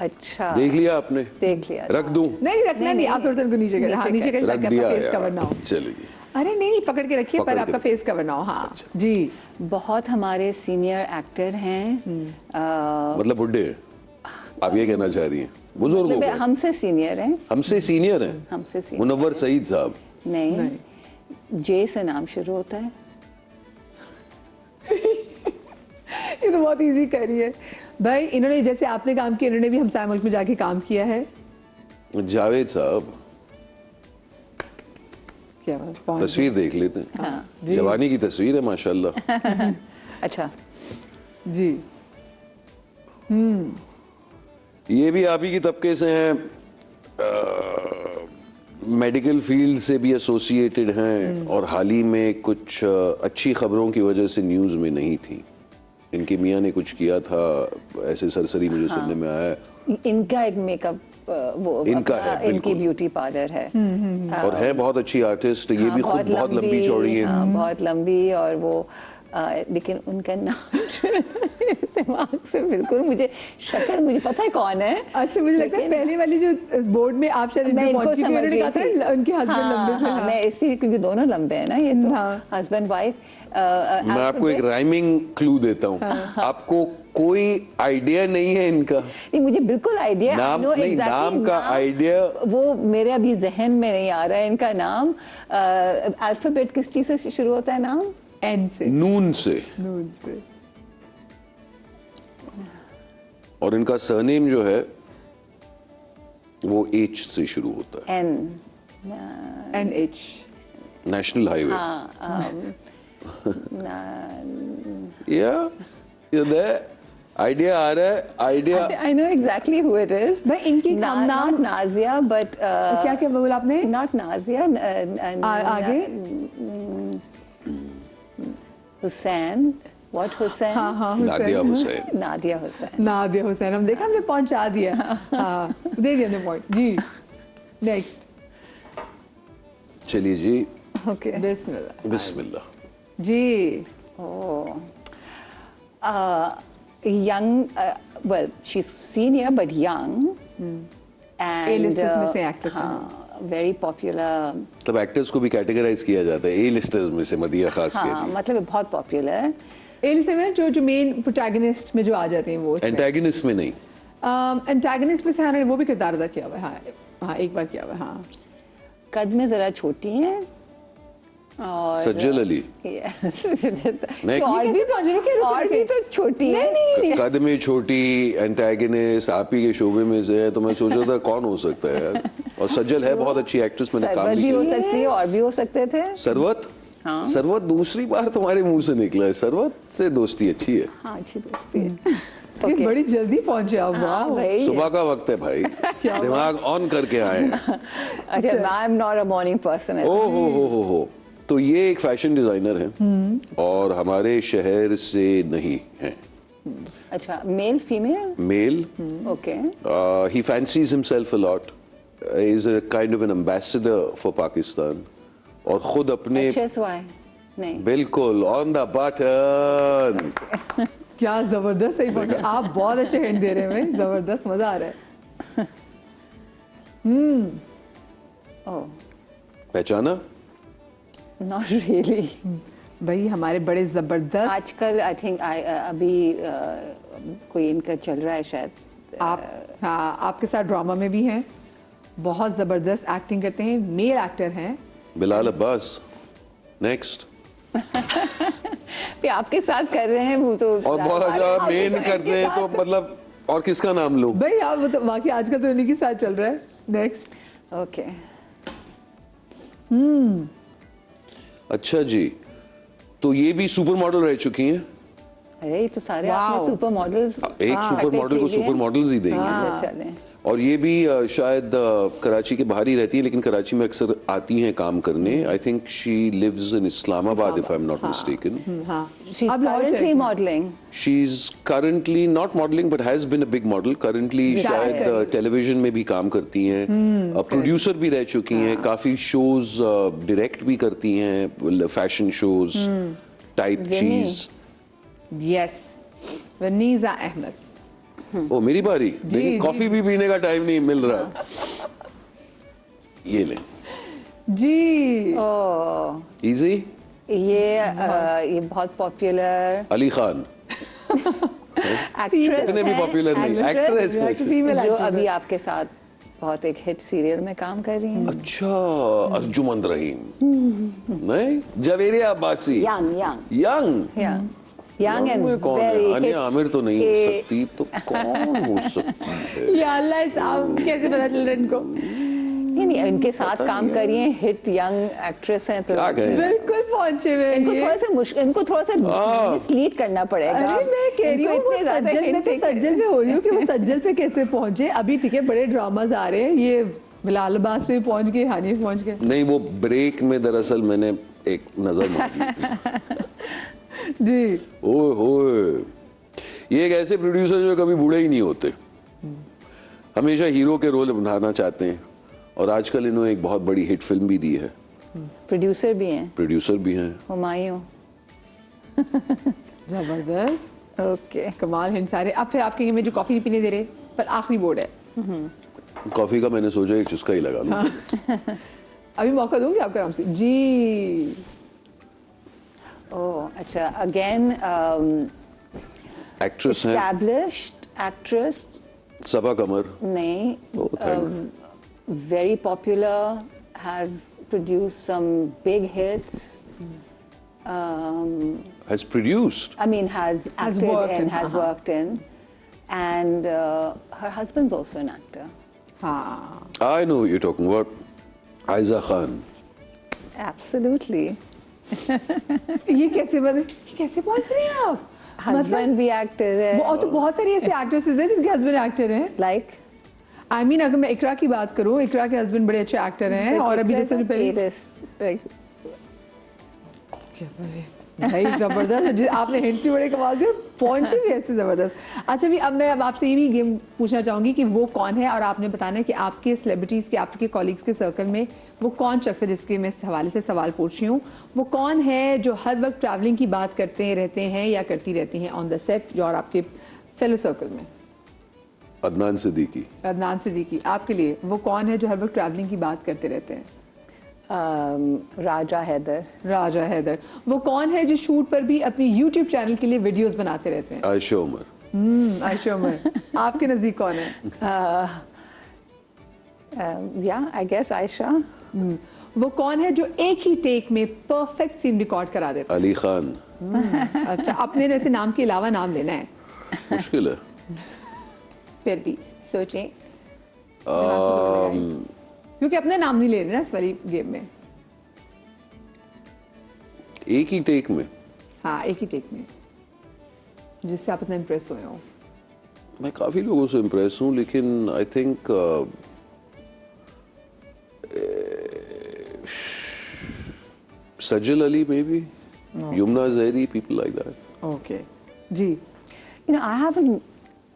अच्छा, देख लिया आपने? देख लिया। रख दूं? नहीं रखना नहीं, आप थोड़ा सा उनको नीचे कर, हाँ नीचे कर रख ताकि दिया आपका फेस यार। कवर ना हो। चलिए, अरे नहीं पकड़ के रखिए, पकड़ पर के आपका रख- फेस कवर ना हो। हाँ जी, बहुत हमारे सीनियर एक्टर हैं। मतलब बुढ़े हैं आप ये कहना चाह रही हैं? बुजुर्ग हो मतलब गए? हमसे सीनियर हैं। हमसे सीनियर हैं? हमसे सीनियर मुनव्वर सईद साहब। नहीं, जे से नाम शुरू होता है। ये तो बहुत इजी करी है भाई। इन्होंने जैसे आपने काम किया, इन्होंने भी हमसाया मुल्क में जाके काम किया है। जावेद साहब। क्या बात, पहुंच तस्वीर देख लेते हैं। हाँ, जवानी की तस्वीर है माशाल्लाह। अच्छा। गए। जी ये भी आप ही की तबके से हैं, मेडिकल फील्ड से भी एसोसिएटेड हैं और हाल ही में कुछ अच्छी खबरों की वजह से न्यूज़ में नहीं थी। इनके मियाँ ने कुछ किया था ऐसे सरसरी मुझे सुनने में आया है। इनका एक मेकअप वो इनका है, इनकी बिल्कुल। ब्यूटी पार्लर है। और है बहुत अच्छी आर्टिस्ट। ये भी खुद बहुत लंबी चौड़ी है। हाँ, बहुत लंबी। और वो लेकिन उनका नाम दिमाग से बिल्कुल मुझे पता है कौन है। अच्छा, मुझे लगता है लेकिन- पहले वाली जो इस बोर्ड में आप शायद मैं इनको इनको पहुंची थी, समझ उन्होंने रही कहा था थी। ना, उनके हस्बैंड लंबे से। हाँ। मैं इसी, क्योंकि दोनों लंबे हैं ना ये तो, हाँ। Husband wife. मैं आपको एक राइमिंग क्लू देता हूँ। आपको कोई आइडिया नहीं है इनका? नहीं, मुझे बिल्कुल आइडिया, नाम नहीं, नाम का आइडिया वो मेरे अभी जहन में नहीं आ रहा है इनका नाम। अल्फाबेट किस चीज से शुरू होता है नाम? एन से, नून से। नून से। और इनका सरनेम जो है वो एच से शुरू होता है। NH। National highway. या आइडिया आ रहा है? Idea I know exactly who it is. भाई इनकी नाम Not Nazia, but क्या क्या बोला आपने? not Nazia. आगे? Hussain. What Hussain? हाँ हाँ, नादिया हुसैन। Nadia Hussain. नादिया हुसैन। हम देखा, हमने पहुंचा दिया। हाँ दे दिया हमने पॉइंट जी। नेक्स्ट, चलिए जी, Okay. Bismillah Bismillah. Ji. Oh. Young, well, she's senior but young. And A-listers में से actress है। हाँ, very popular. मतलब एक्टर्स को भी कैटेगराइज किया जाता है ए लिस्टर्स में से, मदिया खास हाँ, के मतलब बहुत पॉपुलर। एलिसा में जो मेन प्रोटैगनिस्ट में जो आ जाते हैं वो एंटागनिस्ट में नहीं। एंटागनिस्ट में से हाँ, वो भी किरदार अदा किया हुआ है। हाँ हाँ, एक बार किया हुआ है। हाँ, कद में जरा छोटी हैं और सज्जल अली। Yes. Next. और भी तो और भी तो छोटी है। कद में छोटी, एंटागनिस्ट, आप ही के शोबे में से है, तो मैं सोच रहा था कौन हो सकता है यार। और सज्जल है बहुत अच्छी एक्ट्रेस, मैंने काम सरवत भी भी हो किया। सकती है और भी हो सकते थे। सरवत? हाँ। सरवत दूसरी बार तुम्हारे मुंह से निकला है। सरवत से दोस्ती अच्छी है। हाँ, अच्छी दोस्ती है। ये Okay. बड़ी जल्दी पहुंचे आप। हाँ, वाह भाई। सुबह का वक्त है भाई, दिमाग ऑन करके आए हैं। अच्छा, I am not a morning person. ओ हो। तो ये एक फैशन डिजाइनर है और हमारे शहर से नहीं है। अच्छा, male female? Male. Okay. He fancies himself a lot. is a kind of an ambassador for Pakistan और खुद अपने HSY नहीं बिल्कुल on the button. क्या जबरदस्त सही पहुंचे आप, बहुत अच्छे हिंट दे रहे हैं भाई, जबरदस्त, मजा आ रहा है। ओह पहचाना? Not really. भाई हमारे बड़े जबरदस्त आजकल आई थिंक अभी कोई इनका चल रहा है शायद। आप, हाँ आपके साथ ड्रामा में भी हैं, बहुत जबरदस्त एक्टिंग करते हैं, मेल एक्टर हैं। बिलाल अब्बास नेक्स्ट। भी आपके साथ कर रहे हैं वो तो और बहुत अच्छा मेन करते हैं तो मतलब और किसका नाम लूं? भाई आप वो तो बाकी आजकल तो उन्हीं के साथ चल रहा है। नेक्स्ट। ओके अच्छा जी, तो ये भी सुपर मॉडल रह चुकी हैं। अरे ये तो सारे Wow. आपने सुपर मॉडल्स एक सुपर मॉडल को सुपर मॉडल्स ही देंगे। चले। और ये भी शायद कराची के बाहर ही रहती है, लेकिन कराची में अक्सर आती हैं काम करने। I think she lives in Islamabad if I am not mistaken. हाँ शी इज अब लाहौर करंटली चलेंगे। Modelling. She is currently not modelling but has been a big model. Currently शायद टेलीविजन में भी काम करती हैं, प्रोड्यूसर भी रह चुकी हैं, काफी शोज डायरेक्ट भी करती हैं, फैशन शोज टाइप चीज। यस, वनीजा अहमद। ओ मेरी बारी, लेकिन जी। कॉफी भी पीने का टाइम नहीं मिल रहा। ये ले जी ओह इजी। ये बहुत पॉपुलर अली खान एक्ट्रेस इतने भी पॉपुलर नहीं, एक्ट्रेस में से। फीमेल जो एक्ट्रेस अभी आपके साथ बहुत एक हिट सीरियल में काम कर रही हैं। अच्छा, अर्जुमंद रहीम नहीं, Javeria Abbasi. Young young and में कौन है? वेरी अनिया आमिर तो नहीं हो सकती, तो कौन हो सकती है? या अल्लाह, साहब कैसे पता चल रहा है इनको? नहीं इनके साथ काम करिए, हिट यंग एक्ट्रेस हैं तो क्या कहें? बिल्कुल पहुंचे हुए हैं इनको ये। थोड़ा सा मुश्किल, इनको थोड़ा सा मिसलीड करना पड़ेगा। अरे मैं कह रही हूँ इनको वो इतने ज्यादा सज्जल, मैं तो hint सज्जल पे हो रही हूँ कि वो सज्जल पे कैसे पहुंचे। अभी ठीक है, बड़े ड्रामाज आ रहे हैं, ये बिलाल अब्बास पे भी पहुंच गए, हानिया पे पहुंच गए। नहीं, वो ब्रेक में दरअसल मैंने एक नजर मारी। जी ओए होए, ये एक ऐसे प्रोड्यूसर जो कभी बूढ़े ही नहीं होते, हमेशा हीरो के रोल बनाना चाहते हैं। और आजकल इन्होंने एक बहुत बड़ी हिट फिल्म भी दी है, प्रोड्यूसर भी हैं, प्रोड्यूसर भी हैं। हुमायूं। जबरदस्त, ओके कमाल हिंट सारे। अब फिर आपके में जो कॉफी नहीं पीने दे रहे, पर आखिरी बोर्ड है। कॉफी का मैंने सोचा एक चुस्का ही लगा लूं। अभी मौका दूंगी आपको आराम से। जी ओह अच्छा, अगेन एक्ट्रेस हैं, एस्टैब्लिश्ड एक्ट्रेस सबा कमर। नहीं, Oh, thank very popular, has produced some big hits. Has produced. I mean, has acted worked and in, has worked in, and her husband's also an actor. हाँ, I know what you're talking about. Aiza Khan. Absolutely. ये कैसे पहुंच रही हैं आप? Husband भी actor है. वो तो बहुत सारी ऐसी एक्ट्रेसेस हैं जिनके हस्बैंड एक्टर हैं। Like. आई मीन अगर मैं इकरा की बात करूं, इकरा के हस्बैंड बड़े अच्छे एक्टर हैं। और अभी जैसे उन्हें पहले Like, भाई जबरदस्त, आपने हिंट्स भी बड़े कमाल दिए, पहुंचे भी ऐसे जबरदस्त। अच्छा भी अब मैं आपसे ये भी गेम पूछना चाहूंगी कि वो कौन है, और आपने बताना है कि आपके सेलिब्रिटीज के, आपके कॉलीग्स के सर्कल में वो कौन शख्स है जिसके मैं इस हवाले से सवाल पूछ रही हूँ। वो कौन है जो हर वक्त ट्रैवलिंग की बात करते रहते हैं या करती रहती हैं ऑन द सेट और आपके फेलो सर्कल में? अदनान सिद्दीकी। अदनान सिद्दीकी। आपके लिए वो कौन है जो हर वक्त ट्रैवलिंग की बात करते रहते हैं? राजा हैदर। राजा हैदर। वो कौन है जो शूट पर भी अपनी यूट्यूब चैनल के लिए वीडियोस बनाते रहते हैं? आयशा उमर। आयशा उमर। आपके नजदीक कौन है? Yeah, I guess Ayesha. वो कौन है जो एक ही टेक में परफेक्ट सीन रिकॉर्ड करा देता अली खान। है? अच्छा, अपने जैसे नाम के अलावा नाम लेना है, मुश्किल है। फिर भी सोचें, क्योंकि अपने नाम नहीं ले रहे ना इस वाली गेम में। एक ही टेक में। हाँ, एक ही टेक में, जिससे आप इतना इम्प्रेस हुए हो। मैं काफी लोगों से इम्प्रेस हूँ, लेकिन I think Sajal Ali, maybe Yumna Zaidi, people like that. Okay जी। You know, I haven't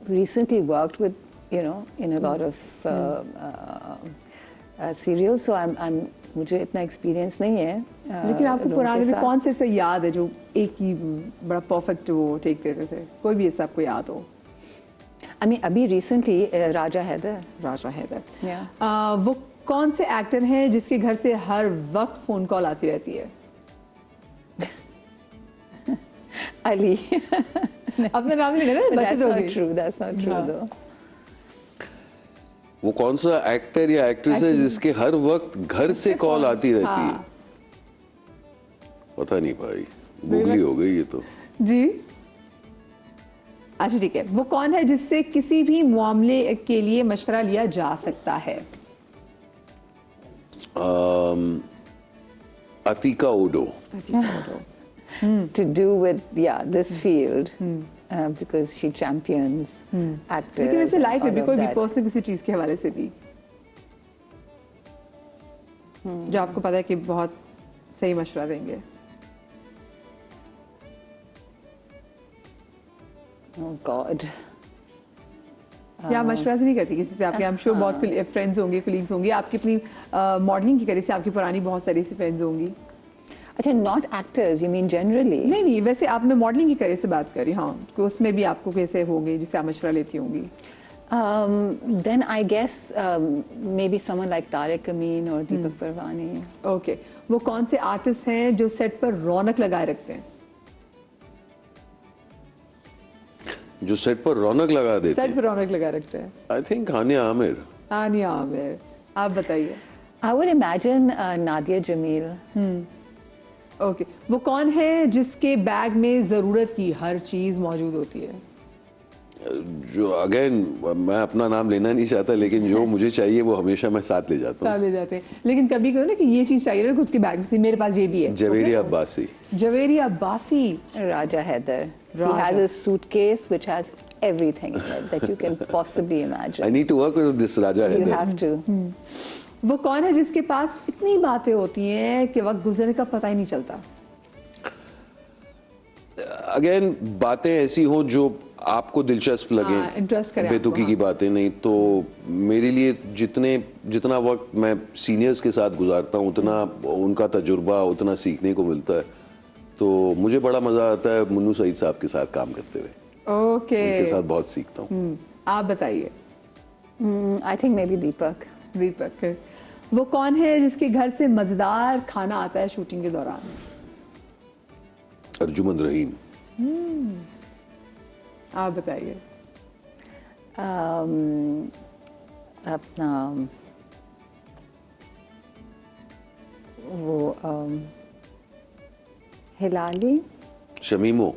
recently worked with, you know, in a lot of serial, so मुझे इतना एक्सपीरियंस नहीं है। लेकिन आपको लोगों पुराने के में साथ। कौन से ऐसे याद है जो एक ही बड़ा परफेक्ट वो टेक देते थे? कोई भी ऐसा आपको याद हो? I mean, अभी रिसेंटली राजा हैदर। राजा हैदर। Yeah. वो कौन से एक्टर हैं जिसके घर से हर वक्त फोन कॉल आती रहती है? अली। अपना नाम नहीं लेना, बचे दोगे। That's not true हाँ। though. वो कौन सा एक्टर या एक्ट्रेस है जिसके हर वक्त घर से कॉल आती रहती है? हाँ। पता नहीं भाई, गूगली हो गई ये तो। जी, अच्छा ठीक है। वो कौन है जिससे किसी भी मामले के लिए मशवरा लिया जा सकता है? Atika ओडो। To do with this field, because she champions actors. लेकिन वैसे and लाइफ में all भी of कोई भी that. पर्सनल किसी चीज के हवाले से भी जो आपको पता है कि बहुत सही मशवरा देंगे? Oh God. या आप मशवरा से नहीं करती किसी से? आपके आई एम श्योर बहुत फ्रेंड्स होंगे, कलीग्स होंगे। आपकी अपनी मॉडलिंग की करी से आपकी पुरानी बहुत सारी सी फ्रेंड्स होंगी। अच्छा, not actors, you mean generally? नहीं नहीं, वैसे आप मैं मॉडलिंग की करी से बात कर रही हूँ। हाँ, तो उसमें भी आपको कैसे होंगे जिससे आप मशवरा लेती होंगी? Then I guess maybe someone like Tariq Amin or Deepak Parvani. Okay, वो कौन से आर्टिस्ट हैं जो सेट पर रौनक लगाए रखते हैं? जो सेट पर रौनक लगा देते सेट हैं? पर रौनक लगाए रखते हैं? आई थिंक हानिया आमिर। आनिया आमिर। आप बताइए। I would imagine Nadia Jamil. Okay, वो कौन है जिसके बैग में जरूरत की हर चीज मौजूद होती है? जो अगेन मैं अपना नाम लेना नहीं चाहता, लेकिन जो मुझे चाहिए वो हमेशा मैं साथ ले जाता साथ हूँ। ले जाते हैं, लेकिन कभी कहो ना कि ये चीज चाहिए ना, उसके बैग में से मेरे पास ये भी है। Javeria Abbasi. Javeria Abbasi. Raja Haider. He Raja. has a suitcase which has everything in it that you can possibly I imagine. Need to work with this Raja You Haider. have to. वो कौन है जिसके पास इतनी बातें होती हैं कि वक्त गुजरने का पता ही नहीं चलता? अगेन बातें ऐसी हो जो आपको दिलचस्प लगे, हाँ, interest करें आपको, बेतुकी हाँ। की बातें नहीं। तो मेरे लिए जितना वक्त मैं सीनियर्स के साथ गुजारता हूँ, उतना उनका तजुर्बा, उतना सीखने को मिलता है। तो मुझे बड़ा मजा आता है मुन्नू सईद साहब के साथ काम करते हुए। ओके, उनके साथ बहुत सीखता हूँ। आप बताइए। I think maybe Deepak. दीपक, वो कौन है जिसके घर से मजेदार खाना आता है शूटिंग के दौरान? अर्जुमंद रहीम। आप बताइए। अपना वो हिलाली। शमीमो।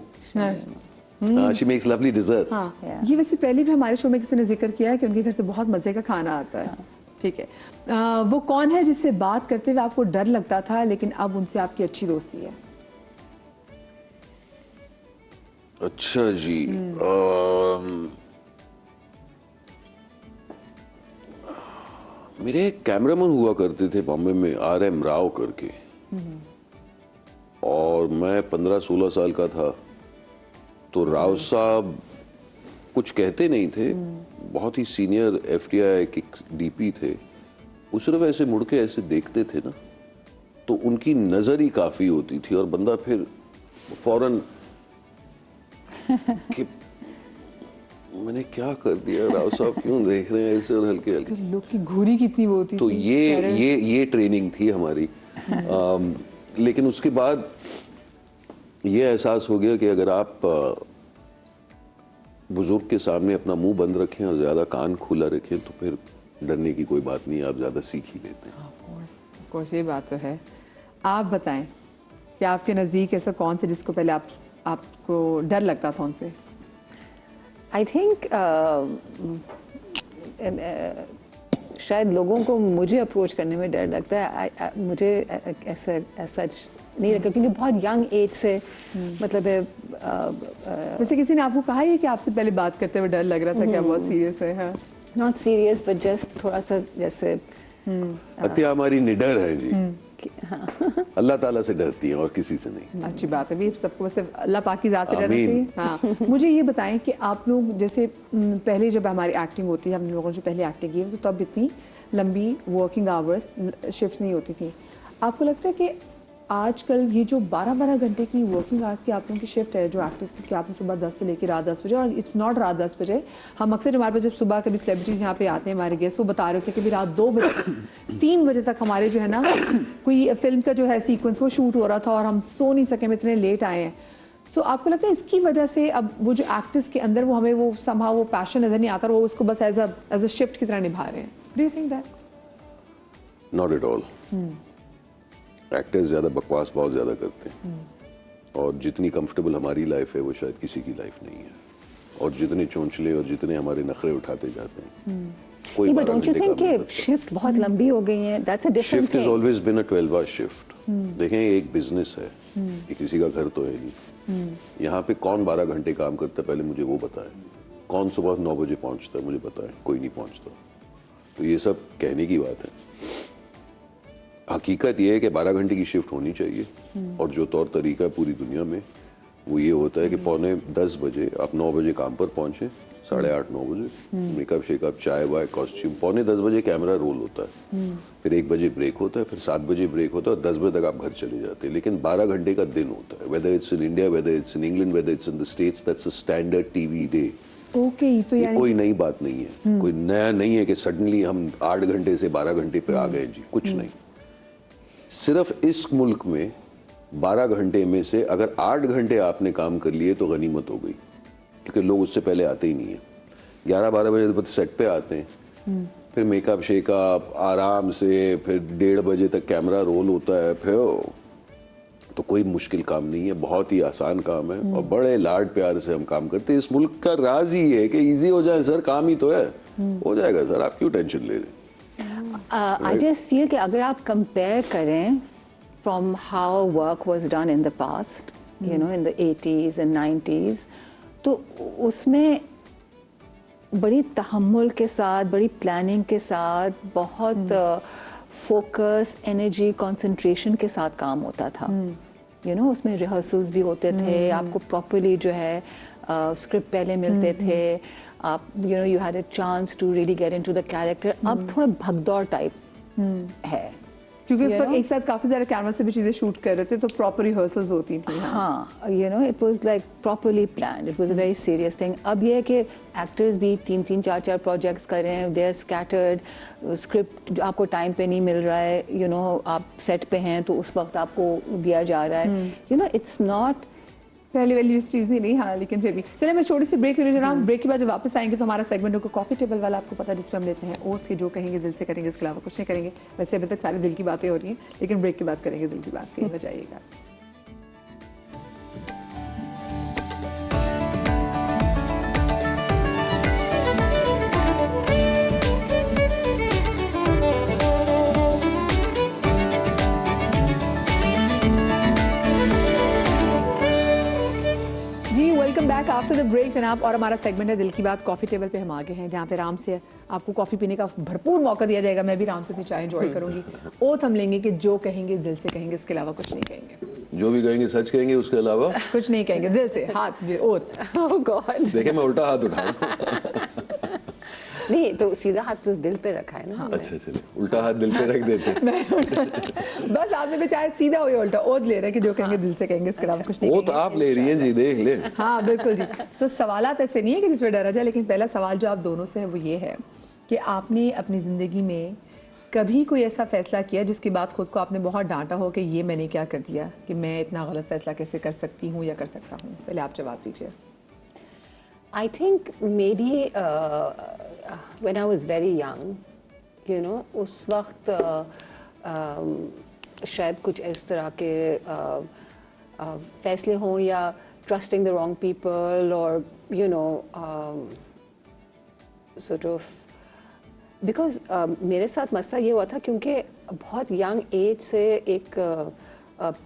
She makes lovely desserts. हाँ, Yeah. ये वैसे पहले भी हमारे शो में किसी ने जिक्र किया है कि उनके घर से बहुत मजे का खाना आता है। ठीक है। वो कौन है जिससे बात करते हुए आपको डर लगता था लेकिन अब उनसे आपकी अच्छी दोस्ती है? अच्छा जी। मेरे एक कैमरामैन हुआ करते थे बॉम्बे में, RM राव करके, और मैं 15-16 साल का था। तो राव साहब कुछ कहते नहीं थे, बहुत ही सीनियर FTI के DP थे। वो सिर्फ ऐसे मुड़ के ऐसे देखते थे ना, तो उनकी नजर ही काफी होती थी और बंदा फिर फौरन कि मैंने क्या कर दिया, राव साहब क्यों देख रहे हैं ऐसे, और हल्के हल्के। लोग की घूरी कितनी वो होती तो थी। ये ट्रेनिंग थी हमारी। लेकिन उसके बाद ये एहसास हो गया कि अगर आप बुजुर्ग के सामने अपना मुंह बंद रखें और ज्यादा कान खुला रखें तो फिर डरने की कोई बात नहीं, आप ज्यादा सीख ही लेते हैं। ऑफ कोर्स ये बात तो है। आप बताएं कि आपके नजदीक ऐसा कौन से जिसको पहले आपको डर लगता था उनसे? आई थिंक शायद लोगों को मुझे अप्रोच करने में डर लगता है। मुझे ऐसा सच नहीं लगता क्योंकि बहुत यंग एज से मतलब वैसे किसी ने आपको कहा है कि आपसे पहले बात करते हुए डर लग रहा था कि आप बहुत सीरियस है? हाँ, नॉट सीरियस बट जस्ट थोड़ा सा जैसे अत्या हमारी निडर है जी। अल्लाह ताला से डरती हैं और किसी से नहीं। अच्छी बात है, भी सबको बस अल्लाह पाक की ज़ात से डरना आमीन। चाहिए। हाँ, मुझे ये बताएं कि आप लोग जैसे पहले जब हमारी एक्टिंग होती है, हम लोगों ने जो पहले एक्टिंग की तो तब इतनी लंबी वर्किंग आवर्स शिफ्ट नहीं होती थी। आपको लगता है कि आजकल ये जो 12-12 घंटे की वर्किंग आवर्स की आप लोगों की शिफ्ट है जो एक्टर्स की, कि आपने सुबह 10 से लेकर रात 10 बजे, और इट्स नॉट रात 10 बजे, हम अक्सर हमारे पास जब सुबह कभी सेलिब्रिटीज यहाँ पे आते हैं हमारे गेस्ट, वो बता रहे थे कि भी रात 2 बजे 3 बजे तक हमारे जो है ना कोई फिल्म का जो है सीक्वेंस वो शूट हो रहा था और हम सो नहीं सके, हम इतने लेट आए हैं। सो आपको लगता है इसकी वजह से अब वो जो एक्टर्स के अंदर वो हमें वो somehow वो पैशन नजर नहीं आता, वो उसको बस एज अ शिफ्ट की तरह निभा रहे हैं? Do you think that? Not at all. Actors ज्यादा बकवास बहुत ज्यादा करते हैं और जितनी कंफर्टेबल हमारी लाइफ है वो शायद किसी की लाइफ नहीं है, और जितने चोंचले और जितने हमारे नखरे उठाते जाते हैं कोई But don't you think कि शिफ्ट बहुत लंबी हो गई है? That's a different shift is thing. Always been a 12 hour shift. देखें, ये एक बिजनेस है, ये किसी का घर तो है नहीं। यहाँ पे कौन 12 घंटे काम करता है पहले मुझे वो बताएं, कौन सुबह 9 बजे पहुंचता है मुझे बताएं, कोई नहीं पहुंचता। तो ये सब कहने की बात है। हकीकत ये है कि 12 घंटे की शिफ्ट होनी चाहिए, और जो तौर तरीका है पूरी दुनिया में वो ये होता है कि पौने 10 बजे आप 9 बजे काम पर पहुंचे, 8:30-9 बजे मेकअप शेकअप चाय वाय कॉस्ट्यूम, पौने 10 बजे कैमरा रोल होता है, फिर 1 बजे ब्रेक होता है, फिर 7 बजे ब्रेक होता है और 10 बजे तक आप घर चले जाते हैं। लेकिन 12 घंटे का दिन होता है, whether it's in India, whether it's in England, whether it's in the states, that's a standard TV day. Okay, तो ये यानी कोई नई बात नहीं है, कोई नया नहीं है कि सडनली हम 8 घंटे से 12 घंटे पे आ गए जी, कुछ नहीं। सिर्फ इस मुल्क में 12 घंटे में से अगर 8 घंटे आपने काम कर लिए तो गनीमत हो गई, क्योंकि लोग उससे पहले आते ही नहीं है। 11-12 बजे तक सेट पे आते हैं, फिर मेकअप शेकअप आराम से, फिर 1:30 बजे तक कैमरा रोल होता है, फिर तो कोई मुश्किल काम नहीं है, बहुत ही आसान काम है और बड़े लाड प्यार से हम काम करते हैं। इस मुल्क का राज ही है कि इजी हो जाए सर, काम ही तो है, हो जाएगा सर, आप क्यों टेंशन ले रहे हैं? I just feel कि अगर आप compare करें from how work was done in the past, you know, in the 80s and 90s, तो उसमें बड़ी तहम्मुल के साथ, बड़ी प्लानिंग के साथ, बहुत फोकस, एनर्जी, कंसंट्रेशन के साथ काम होता था। You know, उसमें रिहर्सल्स भी होते थे, आपको प्रॉपरली जो है स्क्रिप्ट पहले मिलते थे, आप you know you had a chance to really get into the character. अब थोड़ा भगदौड़ टाइप है, क्योंकि उस You वक्त know? एक साथ काफी सारे कैनवास से भी चीजें शूट कर रहे थे, तो प्रॉपर रिहर्सल्स होती थी। हाँ, you know, it was like properly planned. It was a very serious thing. अब ये है कि एक्टर्स भी 3-3, 4-4 प्रोजेक्ट्स कर रहे हैं, they are scattered, स्क्रिप्ट आपको टाइम पे नहीं मिल रहा है, you know, आप सेट पे हैं तो उस वक्त आपको दिया जा रहा है, you know, it's not पहली वाली चीज नहीं, हाँ, लेकिन फिर भी चलिए मैं छोटी सी ब्रेक ले रहा हूँ। ब्रेक के बाद जब वापस आएंगे तो हमारा सेगमेंट होगा कॉफी टेबल वाला, आपको पता है, जिसपे हम लेते हैं ओथ के, जो कहेंगे दिल से करेंगे, इसके अलावा कुछ नहीं करेंगे। वैसे अभी तक सारी दिल की बातें हो रही हैं, लेकिन ब्रेक के बाद करेंगे दिल की बात, कहीं बजाइएगा। Welcome back after the break जनाब, और हमारा सेगमेंट है दिल की बात। कॉफी टेबल पे हम आगे हैं, जहाँ पे आराम से आपको कॉफी पीने का भरपूर मौका दिया जाएगा। मैं भी आराम से अपनी चाय एंजॉय करूंगी। ओथ हम लेंगे कि जो कहेंगे दिल से कहेंगे, इसके अलावा कुछ नहीं कहेंगे। जो भी कहेंगे सच कहेंगे, उसके अलावा कुछ नहीं कहेंगे, दिल से हाथ ओथ। oh God. देखे मैं उल्टा हाथ उठाऊं। नहीं तो सीधा हाथ तो दिल पे रखा है ना हमने। अच्छा चलिए, उल्टा हाथ दिल पे रख देते हैं। बस आपने बेचारे सीधा हुई उल्टा ओथ ले रहे हैं कि जो कहेंगे दिल से कहेंगे, इसके अलावा कुछ नहीं वो कहेंगे। तो आप ले रही हैं जी, देख ले। हाँ बिल्कुल जी। तो सवालात ऐसे नहीं है कि जिसमें डरा जाए, लेकिन पहला सवाल जो आप दोनों से है वो ये है कि आपने अपनी जिंदगी में कभी कोई ऐसा फैसला किया जिसके बाद खुद को आपने बहुत डांटा हो कि ये मैंने क्या कर दिया, कि मैं इतना गलत फैसला कैसे कर सकती हूँ या कर सकता हूँ? पहले आप जवाब दीजिए। I think maybe when I was very young, you know, उस वक्त शायद कुछ इस तरह के फैसले हों, या trusting the wrong people, or you know, sort of because मेरे साथ मसला ये हुआ था क्योंकि बहुत यंग एज से एक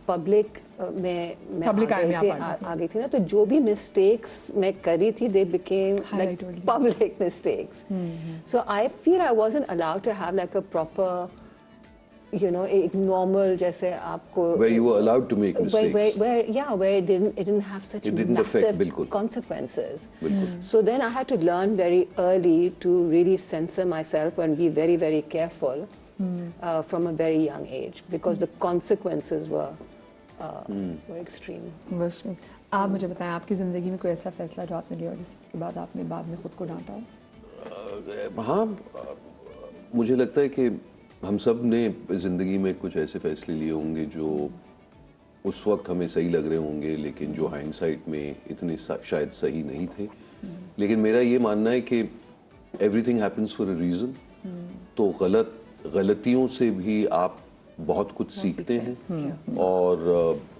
पब्लिक में मैं Public eye में आप आ गई थी ना, तो जो भी मिस्टेक्स मैं करी थी they became like Highlight public mistakes. So I feel I wasn't allowed to have like a proper you know, एक normal जैसे आपको Where you were allowed to make mistakes. where it didn't have such It didn't affect, massive बिल्कुल. consequences. बिल्कुल. So then I had to learn very early to really censor myself and be very, very careful from a very young age because the consequences were extreme. बस आप मुझे बताएं, आपकी ज़िंदगी में कोई ऐसा फैसला जो आपने लिया हो जिसके बाद आपने बाद में खुद को डांटा हो? हाँ, मुझे लगता है कि हम सब ने ज़िंदगी में कुछ ऐसे फैसले लिए होंगे जो उस वक्त हमें सही लग रहे होंगे, लेकिन जो हाइंडसाइट में इतने शायद सही नहीं थे। लेकिन मेरा ये मानना है कि everything happens for a reason. तो गलतियों से भी आप बहुत कुछ सीखते हैं और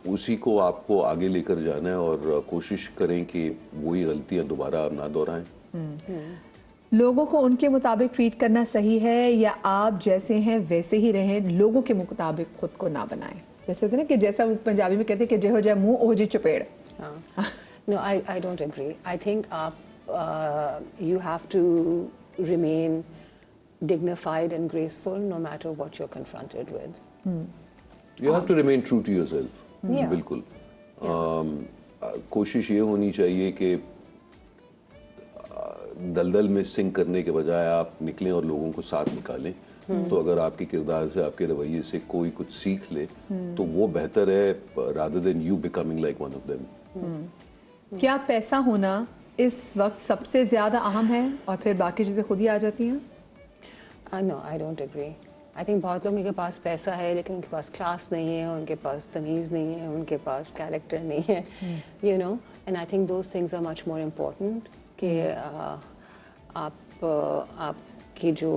उसी को आपको आगे लेकर जाना है और कोशिश करें कि वही गलतियां दोबारा आप ना दोहराएं। लोगों को उनके मुताबिक ट्रीट करना सही है या आप जैसे हैं वैसे ही रहें, लोगों के मुताबिक खुद को ना बनाएं? जैसे होता है ना कि जैसा वो पंजाबी में कहते हैं कि जे हो जाए मुंह ओह जी चपेड़। No, I don't agree. I think you have to remain dignified and graceful no matter what you're confronted with. You have to remain true to yourself. Yeah. बिल्कुल। कोशिश ये होनी चाहिए कि दलदल में सिंक करने के बजाय आप निकलें और लोगों को साथ निकालें। तो अगर आपके किरदार से, आपके रवैये से कोई कुछ सीख ले तो वो बेहतर है rather than you becoming like one of them. क्या पैसा होना इस वक्त सबसे ज्यादा अहम है और फिर बाकी चीजें खुद ही आ जाती हैं? No, I don't agree. I think बहुत लोगों के पास पैसा है लेकिन उनके पास क्लास नहीं है, उनके पास तमीज़ नहीं है, उनके पास कैरेक्टर नहीं है, you know, and I think those things are much more important कि आपकी जो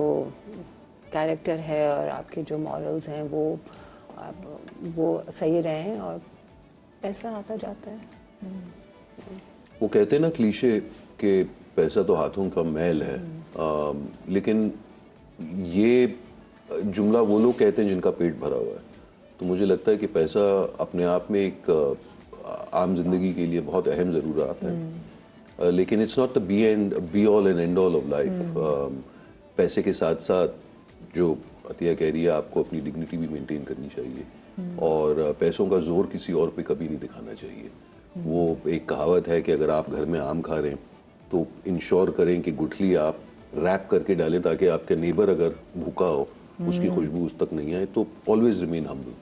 कैरेक्टर है और आपके जो मॉरल्स हैं वो सही रहें और पैसा आता जाता है। वो कहते हैं ना क्लीशे कि पैसा तो हाथों का मैल है, लेकिन ये जुमला वो लोग कहते हैं जिनका पेट भरा हुआ है। तो मुझे लगता है कि पैसा अपने आप में एक आम जिंदगी के लिए बहुत अहम ज़रूरत है, लेकिन it's not the be all and and all of life. पैसे के साथ साथ जो अतिया कह रही है, आपको अपनी डिग्निटी भी मेंटेन करनी चाहिए और पैसों का जोर किसी और पे कभी नहीं दिखाना चाहिए। वो एक कहावत है कि अगर आप घर में आम खा रहे हैं तो इंश्योर करें कि गुठली आप रैप करके डालें ताकि आपके नेबर अगर भूखा हो उसकी खुशबू उस तक नहीं आए। तो ऑलवेज रिमेन हम्बल।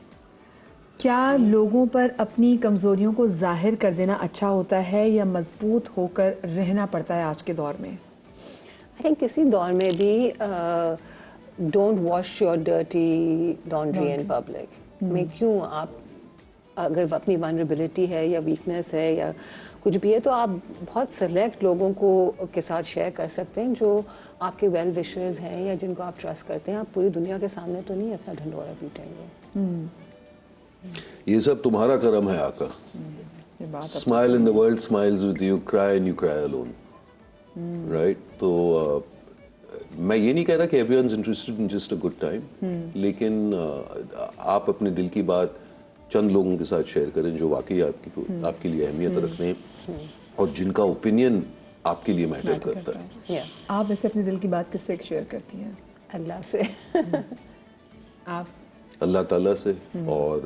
क्या लोगों पर अपनी कमजोरियों को जाहिर कर देना अच्छा होता है या मजबूत होकर रहना पड़ता है आज के दौर में? आई थिंक किसी दौर में भी don't wash your dirty laundry in public में। क्यों आप अगर अपनी वनरेबिलिटी है या वीकनेस है या कुछ भी है तो आप बहुत सेलेक्ट लोगों को के साथ शेयर कर सकते हैं जो आपके वेल विशर्स हैं या जिनको आप ट्रस्ट करते हैं। आप पूरी दुनिया के सामने तो नहीं अपना ढंढोरा पीटेंगे। ये सब तुम्हारा करम है आका। Smile in the world smiles with you, cry and you cry alone, right? तो मैं ये नहीं कह रहा कि everyone's interested in just a good time, लेकिन आप अपने दिल की बात चंद लोगों के साथ शेयर करें जो वाकई आपके लिए अहमियत रखते हैं और जिनका ओपिनियन आपके लिए मैटर करता है। आप वैसे अपने दिल की बात किससे शेयर करती हैं? अल्लाह से। आप? अल्लाह ताला से और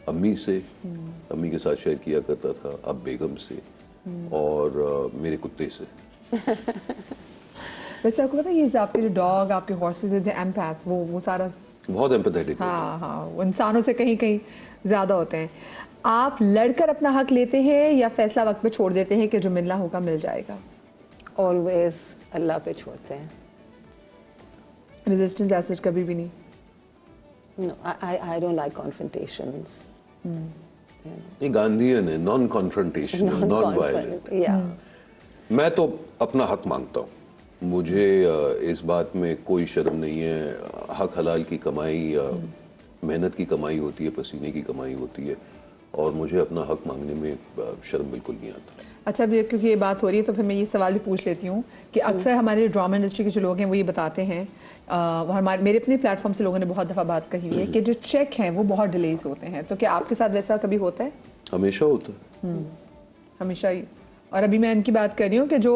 अम्मी से। अम्मी के साथ शेयर किया करता था, अब बेगम से और मेरे कुत्ते से। वैसे आपको पता है ये आपके जो डॉग, आपके हॉर्सेस थे एम्पैथ, वो सारा बहुत एम्पैथेटिक। हाँ, वो इंसानों से कहीं कहीं ज्यादा होते हैं। आप लड़कर अपना हक लेते हैं या फैसला वक्त पे छोड़ देते हैं कि जो मिलना होगा मिल जाएगा? ऑलवेज अल्लाह पे छोड़ते हैं। रेजिस्टेंस ऐसे कभी भी नहीं? No, I don't like confrontations. ये गांधीयन है, नॉन कॉन्फ्रंटेशनल, नॉन वायलेंट। मैं तो अपना हक मांगता हूँ। मुझे इस बात में कोई शर्म नहीं है। हक हलाल की कमाई, मेहनत की कमाई होती है, पसीने की कमाई होती है और मुझे अपना हक मांगने में शर्म बिल्कुल नहीं आता। अच्छा, अब क्योंकि ये बात हो रही है तो फिर मैं ये सवाल भी पूछ लेती हूँ कि अक्सर हमारे ड्रामा इंडस्ट्री के जो लोग हैं वो ये बताते हैं, मेरे अपने प्लेटफॉर्म से लोगों ने बहुत दफ़ा बात कही हुई है कि जो चेक हैं वो बहुत डिलेज होते हैं। तो क्या आपके साथ वैसा कभी होता है? हमेशा होता है। हमेशा ही। और अभी मैं इनकी बात कर रही हूँ कि जो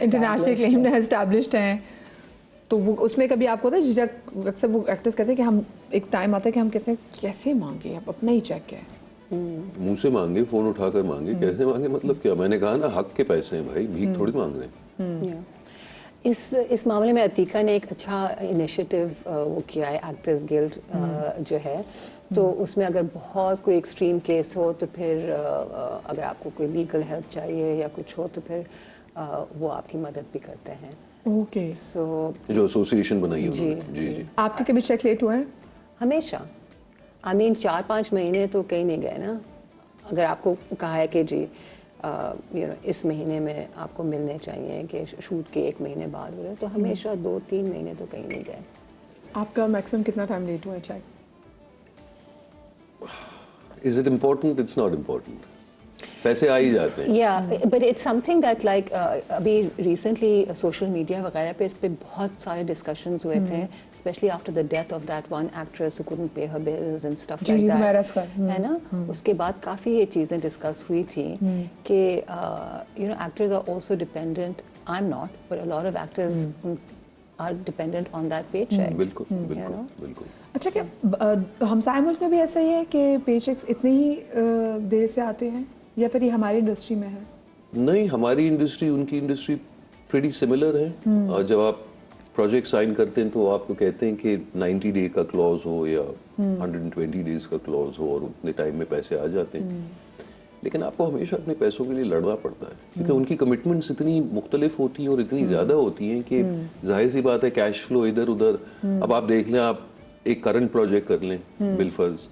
इंटरनेशनल क्लेम एस्टैब्लिश्ड हैं तो वो उसमें कभी आपको होता है झिझक? अक्सर वो एक्टर्स कहते हैं कि हम एक टाइम आता है कि हम कहते हैं कैसे मांगे, अब अपना ही चेक है। मुंह से मांगे, फोन उठाकर मांगे, कैसे मांगे मतलब क्या? मैंने कहा ना, हक के पैसे हैं भाई, भीख थोड़ी मांग रहे हैं। इस मामले में अतीका ने एक अच्छा इनिशिएटिव वो किया है, एक्टर्स गिल्ड जो है, तो उसमें अगर बहुत कोई एक्सट्रीम केस हो तो फिर अगर आपको कोई लीगल हेल्प चाहिए या कुछ हो तो फिर वो आपकी मदद भी करते हैं। ओके। सो जो एसोसिएशन बनाई है जी, उन्होंने। जी जी। आपके कभी चेक लेट हुए हैं? हमेशा, आई मीन 4-5 महीने तो कहीं नहीं गए ना। अगर आपको कहा है कि जी इस महीने में आपको मिलने चाहिए कि शूट के 1 महीने बाद हो रहे, तो हमेशा 2-3 महीने तो कहीं नहीं गए। आपका मैक्सिमम कितना टाइम लेट हुआ है cheque? Is it important? It's not important. पैसे आ ही जाते हैं। Yeah, but it's something that like अभी recently social media वगैरह पे इस पे बहुत सारे discussions हुए थे, especially after the death of that one actress who couldn't pay her bills and stuff ji, like that. Humaira Asghar. है ना? उसके बाद काफ़ी ये चीज़ें डिस्कस हुई थी कि actors are also dependent. I'm not, but a lot of actors are dependent on that paycheck. बिल्कुल बिल्कुल know? बिल्कुल। अच्छा, क्या हमसाया मुल्क में भी ऐसा ही है कि पेचेक्स इतने ही देर से आते हैं, या फिर ये हमारी इंडस्ट्री में है? नहीं, हमारी इंडस्ट्री उनकी इंडस्ट्री प्रीटी सिमिलर है। और जब आप प्रोजेक्ट साइन करते हैं तो वो आपको कहते हैं कि 90 डे का क्लॉज हो या 120 डेज का क्लॉज हो और उतने टाइम में पैसे आ जाते हैं। लेकिन आपको हमेशा अपने पैसों के लिए लड़ना पड़ता है, क्योंकि उनकी कमिटमेंट्स इतनी मुख्तलिफ होती हैं और इतनी ज़्यादा होती हैं कि जाहिर सी बात है कैश फ्लो इधर उधर। अब आप देख लें, आप एक करंट प्रोजेक्ट कर लें बिलफर्ज,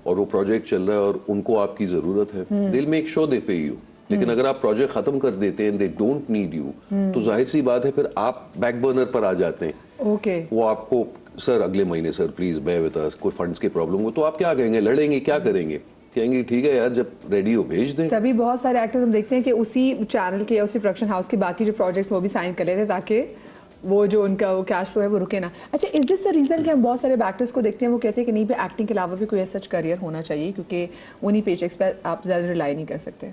और वो प्रोजेक्ट चल रहा है और उनको आपकी ज़रूरत है, दिल में एक शो दे पे यू। लेकिन अगर आप प्रोजेक्ट खत्म कर देते हैं, दे डोंट नीड यू, तो जाहिर सी बात है फिर आप बैक बर्नर पर आ जाते हैं। ओके। वो आपको, सर अगले महीने sir please bear with us, कोई फंड्स के प्रॉब्लम हो, तो आप क्या कहेंगे? लड़ेंगे? क्या करेंगे? कहेंगे ठीक है यार, जब रेडी हो भेज दें। तभी बहुत सारे एक्टर्स हम देखते हैं कि उसी चैनल के या उसी प्रोडक्शन हाउस के बाकी जो प्रोजेक्ट्स वो भी साइन कर लेते हैं ताकि वो जो उनका वो कैश फ्लो है वो रुके ना। अच्छा, इज दिस द रीजन कि हम बहुत सारे एक्टर्स को देखते हैं वो कहते हैं कि नहीं भाई, एक्टिंग के अलावा भी कोई ऐसा करियर होना चाहिए, क्योंकि उन्हीं पेचेक्स पे आप ज़्यादा रिलाई नहीं कर सकते?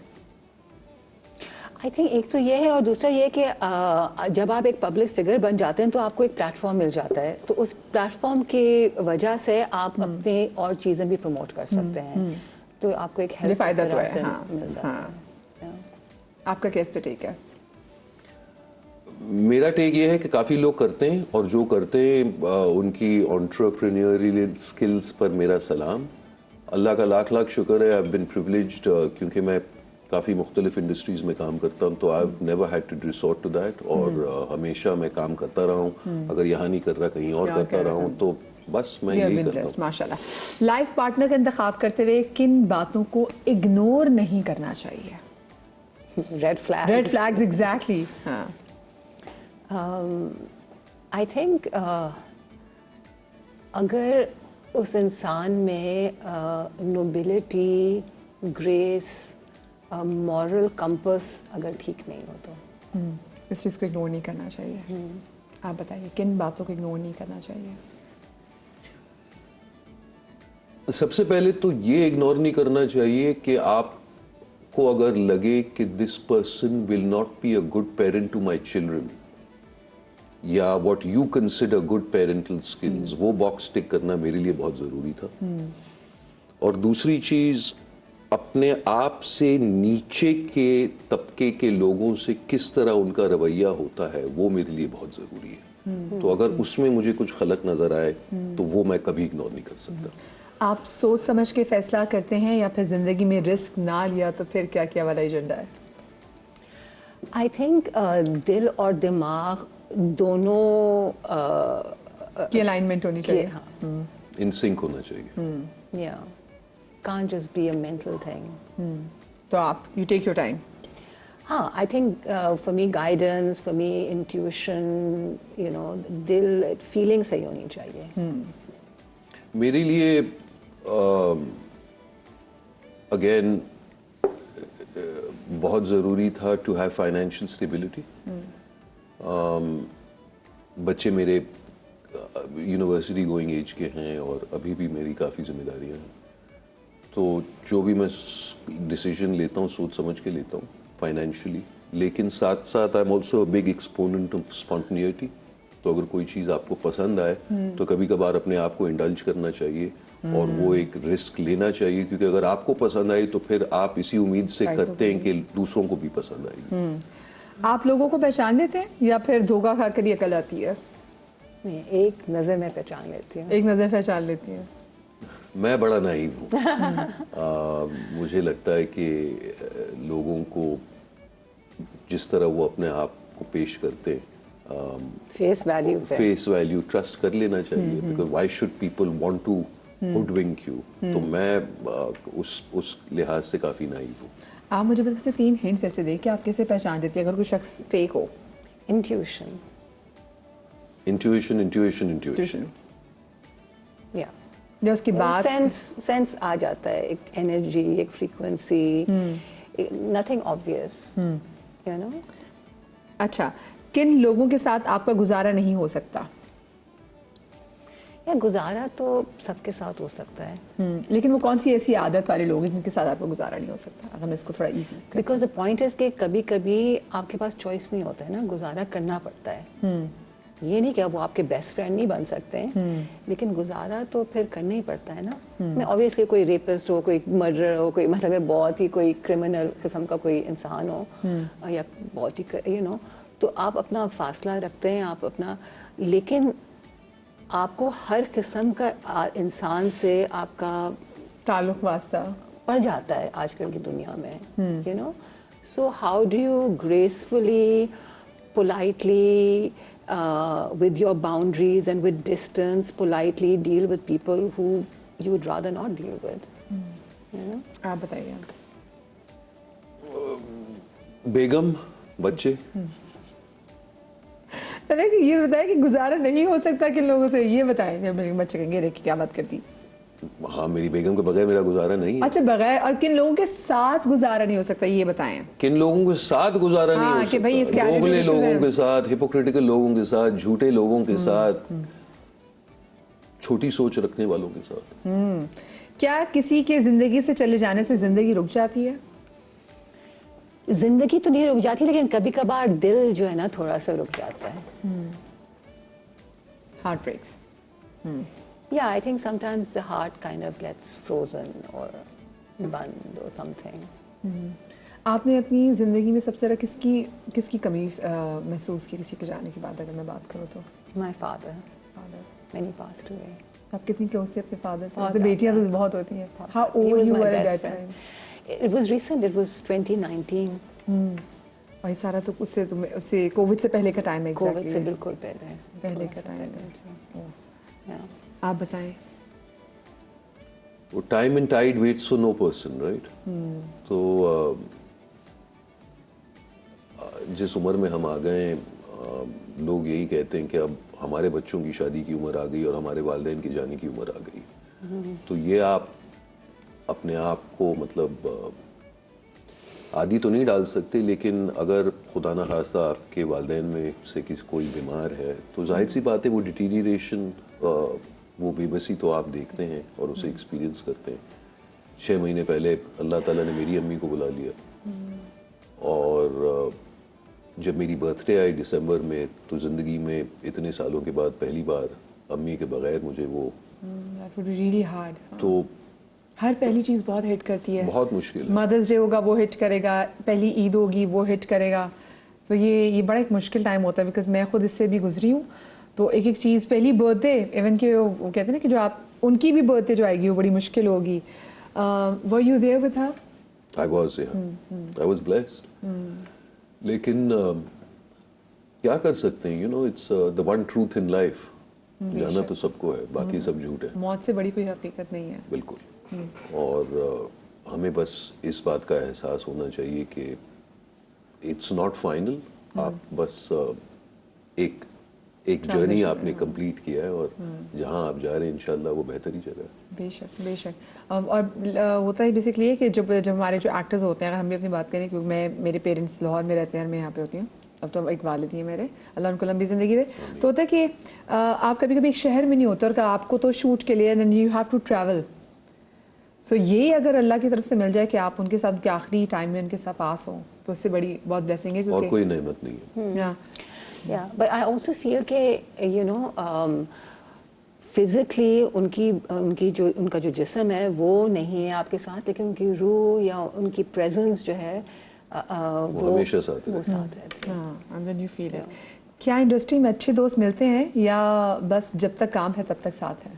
आई थिंक एक तो ये है, और दूसरा ये कि जब आप एक पब्लिक फिगर बन जाते हैं तो आपको एक प्लेटफॉर्म मिल जाता है, तो उस प्लेटफॉर्म की वजह से आप अपने और चीज़ें भी प्रमोट कर सकते हैं, तो आपको एक हेल्प फायदा तो है। मिल जाता है। आपका केस पे ठीक है? मेरा टेक ये है कि काफ़ी लोग करते हैं, और जो करते हैं उनकी एंटरप्रेन्योरियल स्किल्स पर मेरा सलाम। अल्लाह का लाख लाख शुक्र है, आई हैव बीन प्रिविलेज्ड, क्योंकि मैं काफ़ी मुख्तलिफ इंडस्ट्रीज़ में काम करता हूँ, तो I have never had to resort to that, और हमेशा मैं काम करता रहा हूँ। अगर यहाँ नहीं कर रहा कहीं और करता रहा हूँ, तो बस मैं यही करता हूँ। माशाल्लाह। लाइफ पार्टनर का इंतखाब करते हुए किन बातों को इग्नोर नहीं करना चाहिए? Red flags. Red flags, exactly. हाँ। आई थिंक अगर उस इंसान में नोबिलिटी, ग्रेस, मॉरल कंपस अगर ठीक नहीं हो तो इस चीज़ को इग्नोर नहीं करना चाहिए। आप बताइए किन बातों को इग्नोर नहीं करना चाहिए? सबसे पहले तो ये इग्नोर नहीं करना चाहिए कि आपको अगर लगे कि this person will not be a good parent to my children, या what you consider good parental skills, वो बॉक्स टिक करना मेरे लिए बहुत ज़रूरी था। और दूसरी चीज़, अपने आप से नीचे के तबके के लोगों से किस तरह उनका रवैया होता है, वो मेरे लिए बहुत ज़रूरी है। तो अगर उसमें मुझे कुछ खलक नज़र आए तो वो मैं कभी इग्नोर नहीं कर सकता। आप सोच समझ के फैसला करते हैं या फिर ज़िंदगी में रिस्क ना लिया तो फिर क्या क्या वाला एजेंडा है? आई थिंक दिल और दिमाग दोनों की अलाइनमेंट होनी चाहिए। हाँ, इन सिंक होना चाहिए। या can't just be a mental thing. तो आप यू टेक योर टाइम। हाँ, I think for me guidance, for me intuition, you know, दिल feeling सही होनी चाहिए। मेरे लिए अगेन बहुत ज़रूरी था टू हैव फाइनेंशियल स्टेबिलिटी। बच्चे मेरे यूनिवर्सिटी गोइंग एज के हैं और अभी भी मेरी काफ़ी जिम्मेदारियां हैं, तो जो भी मैं डिसीजन लेता हूँ सोच समझ के लेता हूँ फाइनेंशियली, लेकिन साथ साथ I am also a big exponent of spontaneity. तो अगर कोई चीज़ आपको पसंद आए तो कभी कभार अपने आप को इंडल्ज करना चाहिए और वो एक रिस्क लेना चाहिए, क्योंकि अगर आपको पसंद आई तो फिर आप इसी उम्मीद से करते हैं कि दूसरों को भी पसंद आएगी। आप लोगों को पहचान लेते हैं या फिर धोखा खाकर ये अकल आती है? नहीं, एक नज़र में पहचान लेती हूँ। एक नज़र पहचान लेती है। मैं बड़ा नाइव हूँ। मुझे लगता है कि लोगों को जिस तरह वो अपने आप को पेश करते हैं, फेस वैल्यू पे फेस वैल्यू ट्रस्ट कर लेना चाहिए, because why should people want to hoodwink you. तो मैं उस लिहाज से काफ़ी नाइव हूँ। आप मुझे बस ऐसे 3 हिंट्स ऐसे दें कि आप कैसे पहचान देती है अगर कोई शख्स फेक हो? इंट्यूशन, इंट्यूशन या या उसकी बात सेंस आ जाता है, एक एनर्जी, एक frequency, nothing obvious, you know. अच्छा, किन लोगों के साथ आपका गुजारा नहीं हो सकता? यार गुजारा तो सबके साथ हो सकता है, लेकिन वो कौन सी ऐसी आदत वाले लोग हैं जिनके साथ आपका गुजारा नहीं हो सकता? अगर मैं इसको थोड़ा easy because the point is कि कभी कभी आपके पास चॉइस नहीं होता है ना, गुजारा करना पड़ता है। ये नहीं कि वो आपके बेस्ट फ्रेंड नहीं बन सकते हैं, लेकिन गुजारा तो फिर करना ही पड़ता है ना। मैं ऑब्वियसली कोई रेपिस्ट हो, कोई मर्डर हो, कोई मतलब बहुत ही कोई क्रिमिनल किस्म का कोई इंसान हो, या बहुत ही यू नो, तो आप अपना फासला रखते हैं, आप अपना, लेकिन आपको हर किस्म का इंसान से आपका ताल्लुक वास्ता पड़ जाता है आजकल की दुनिया में, you know. So how do you gracefully, politely, with your boundaries and with distance, politely deal with people who you would rather not deal with, you know? आप बताइए। बेगम, बच्चे। अरे कि ये बताया कि गुजारा नहीं हो सकता किन लोगों से, ये बताएं। मेरे बच्चे कहेंगे देखिए क्या बात करती। हाँ, मेरी बेगम के बगैर मेरा गुजारा नहीं है। अच्छा, बगैर, और किन लोगों के साथ गुजारा नहीं हो सकता ये बताएं। किन लोगों के साथ गुजारा नहीं हो कि भाई सकता? इसके दोगले attitude लोगों issues के साथ, हिपोक्रिटिकल लोगों के साथ, झूठे लोगों के साथ, छोटी सोच रखने वालों के साथ। क्या किसी के जिंदगी से चले जाने से जिंदगी रुक जाती है? जिंदगी तो नहीं रुक जाती, लेकिन कभी कभार दिल जो है ना थोड़ा सा रुक जाता है। Heart breaks. Yeah, I think sometimes the heart kind of gets frozen or band or something. आपने अपनी जिंदगी में सबसे ज़्यादा किसकी कमी महसूस की किसी के जाने के बाद, अगर मैं बात करूँ तो? My father, when he passed away. आप कितनी क्लोज थे अपने फादर से? बहुत तो बेटियां तो बहुत होती हैं। How old you were at that time? It was recent. It was 2019. वही सारा तो उससे कोविड से पहले का टाइम है। कोविड से बिल्कुल पहले का टाइम है। Yeah. आप बताएं। वो time and tide waits for no person, right? तो जिस उम्र में हम आ गए, लोग यही कहते हैं कि अब हमारे बच्चों की शादी की उम्र आ गई और हमारे वालिदैन की जाने की उम्र आ गई। तो ये आप अपने आप को मतलब आदि तो नहीं डाल सकते, लेकिन अगर खुदा ना खास्ता आपके वालिदैन में से किसी कोई बीमार है तो जाहिर सी बात है वो डिटीरिएशन, वो बेबसी तो आप देखते हैं और उसे एक्सपीरियंस करते हैं। 6 महीने पहले अल्लाह ताला ने मेरी अम्मी को बुला लिया, और जब मेरी बर्थडे आई दिसंबर में, तो ज़िंदगी में इतने सालों के बाद पहली बार अम्मी के बगैर मुझे वो really hard. तो हर पहली चीज़ बहुत हिट करती है। बहुत मुश्किल है। मदर्स डे होगा वो हिट करेगा, पहली ईद होगी वो हिट करेगा। तो ये बड़ा एक मुश्किल टाइम होता है, बिकॉज मैं खुद इससे भी गुजरी हूँ। तो एक एक चीज़, पहली बर्थडे, इवन कि वो कहते हैं ना कि जो आप उनकी भी बर्थडे जो आएगी वो बड़ी मुश्किल होगी। Were you there with her? I was blessed. लेकिन क्या कर सकते हैं, you know, it's the one truth in life. जाना तो सबको है, बाकी सब झूठ है। मौत से बड़ी कोई हकीकत नहीं है। बिल्कुल। और हमें बस इस बात का एहसास होना चाहिए कि इट्स नॉट फाइनल। आप बस एक जर्नी आपने कंप्लीट किया है, और जहां आप जा रहे हैं इंशाल्लाह वो बेहतर ही जगह है। बेशक बेशक। और होता है बेसिकली है कि जब हमारे जो एक्टर्स होते हैं, अगर हम भी अपनी बात करें, क्योंकि मेरे पेरेंट्स लाहौर में रहते हैं और मैं यहाँ पे होती हूँ, अब तो एक वालिद ही मेरे, अल्लाह उनको लंबी ज़िंदगी दे। तो होता है कि आप कभी कभी एक शहर में नहीं होते और आपको तो शूट के लिए then you have to travel. So ये अगर अल्लाह की तरफ से मिल जाए कि आप उनके साथ के आखिरी टाइम में उनके साथ पास हो, तो उससे बड़ी बहुत ब्लेसिंग है। और कोई नेमत नहीं है। Yeah, but I also feel कि you know physically उनका जो जिस्म है वो नहीं है आपके साथ, लेकिन उनकी रूह या उनकी presence जो है वो हमेशा साथ वो रहती है। साथ रहती है। हाँ, and then you feel it. क्या इंडस्ट्री में अच्छे दोस्त मिलते हैं या बस जब तक काम है तब तक साथ है?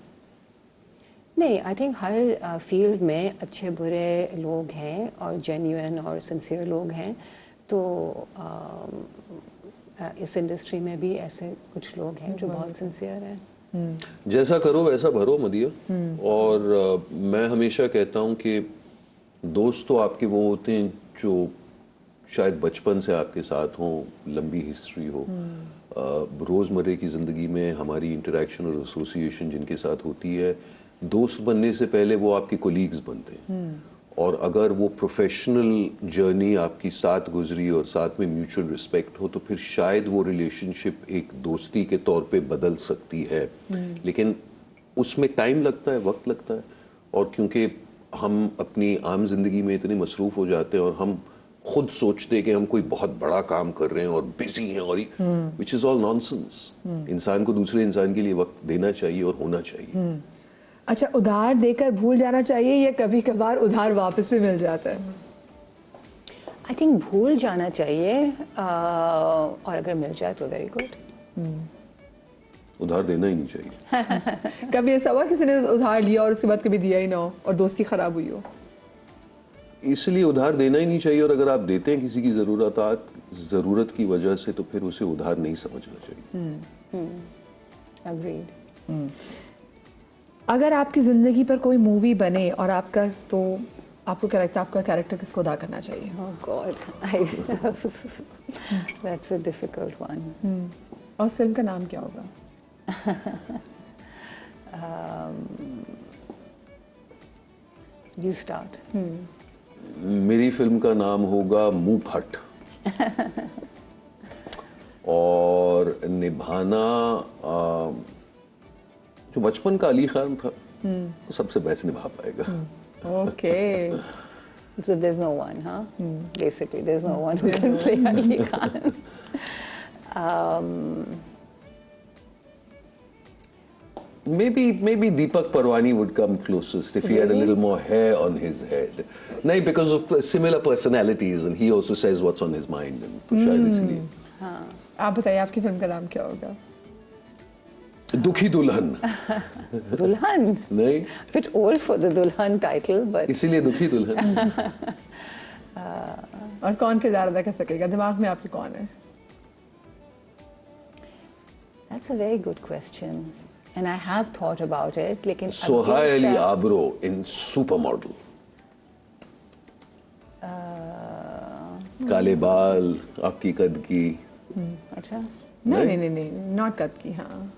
नहीं, आई थिंक हर फील्ड में अच्छे बुरे लोग हैं और जेन्युइन और सिंसियर लोग हैं, तो इस इंडस्ट्री में भी ऐसे कुछ लोग हैं जो बहुत सिंसियर हैं। जैसा करो वैसा भरो मदिया। और मैं हमेशा कहता हूँ कि दोस्त तो आपके वो होते हैं जो शायद बचपन से आपके साथ हों, लंबी हिस्ट्री हो। रोज़मर्रे की ज़िंदगी में हमारी इंटरेक्शन और एसोसिएशन जिनके साथ होती है, दोस्त बनने से पहले वो आपके कोलीग्स बनते हैं। और अगर वो प्रोफेशनल जर्नी आपकी साथ गुजरी और साथ में म्यूचुअल रिस्पेक्ट हो, तो फिर शायद वो रिलेशनशिप एक दोस्ती के तौर पे बदल सकती है। लेकिन उसमें टाइम लगता है, वक्त लगता है। और क्योंकि हम अपनी आम जिंदगी में इतने मसरूफ हो जाते हैं और हम खुद सोचते हैं कि हम कोई बहुत बड़ा काम कर रहे हैं और बिजी हैं, और विच इज़ ऑल नॉनसेंस। इंसान को दूसरे इंसान के लिए वक्त देना चाहिए और होना चाहिए। अच्छा, उधार देकर भूल जाना चाहिए या कभी कभार उधार वापस भी मिल जाता है? आई थिंक भूल जाना चाहिए, और अगर मिल जाए तो वेरी गुड। उधार देना ही नहीं चाहिए। कभी ऐसा हुआ किसी ने उधार लिया और उसके बाद कभी दिया ही ना हो और दोस्ती खराब हुई हो? इसलिए उधार देना ही नहीं चाहिए। और अगर आप देते हैं किसी की ज़रूरत की वजह से, तो फिर उसे उधार नहीं समझना चाहिए। अग्रीड। अगर आपकी ज़िंदगी पर कोई मूवी बने और आपका, तो आपको क्या लगता है आपका कैरेक्टर किसको अदा करना चाहिए? Oh God, that's a difficult one. और उस फिल्म का नाम क्या होगा? You start. मेरी फिल्म का नाम होगा मुंह फट। और निभाना जो बचपन का अली खान था, वो सबसे बेस्ट निभा पाएगा। Okay. So there's no one, huh? Basically, there's no one who can play Ali Khan. Maybe Deepak Parwani would come closest if he had a little more hair on his head. No, because of similar personalities, and he also says what's on his mind. And तो शायद इसलिए। आप बताइए आपकी film का नाम क्या होगा? दुखी दुल्हन। Dulhan? नहीं, Bit old for the Dulhan title, but इसीलिए दुखी दुल्हन। और कौन किरदार अदा कर सकेगा? दिमाग में आपके कौन है? that's a very good question. And I have thought about it, लेकिन सोहाय अली आबरो in Supermodel. काले बाल, आपकी कद की। अच्छा, नहीं, नॉट कद की, हाँ।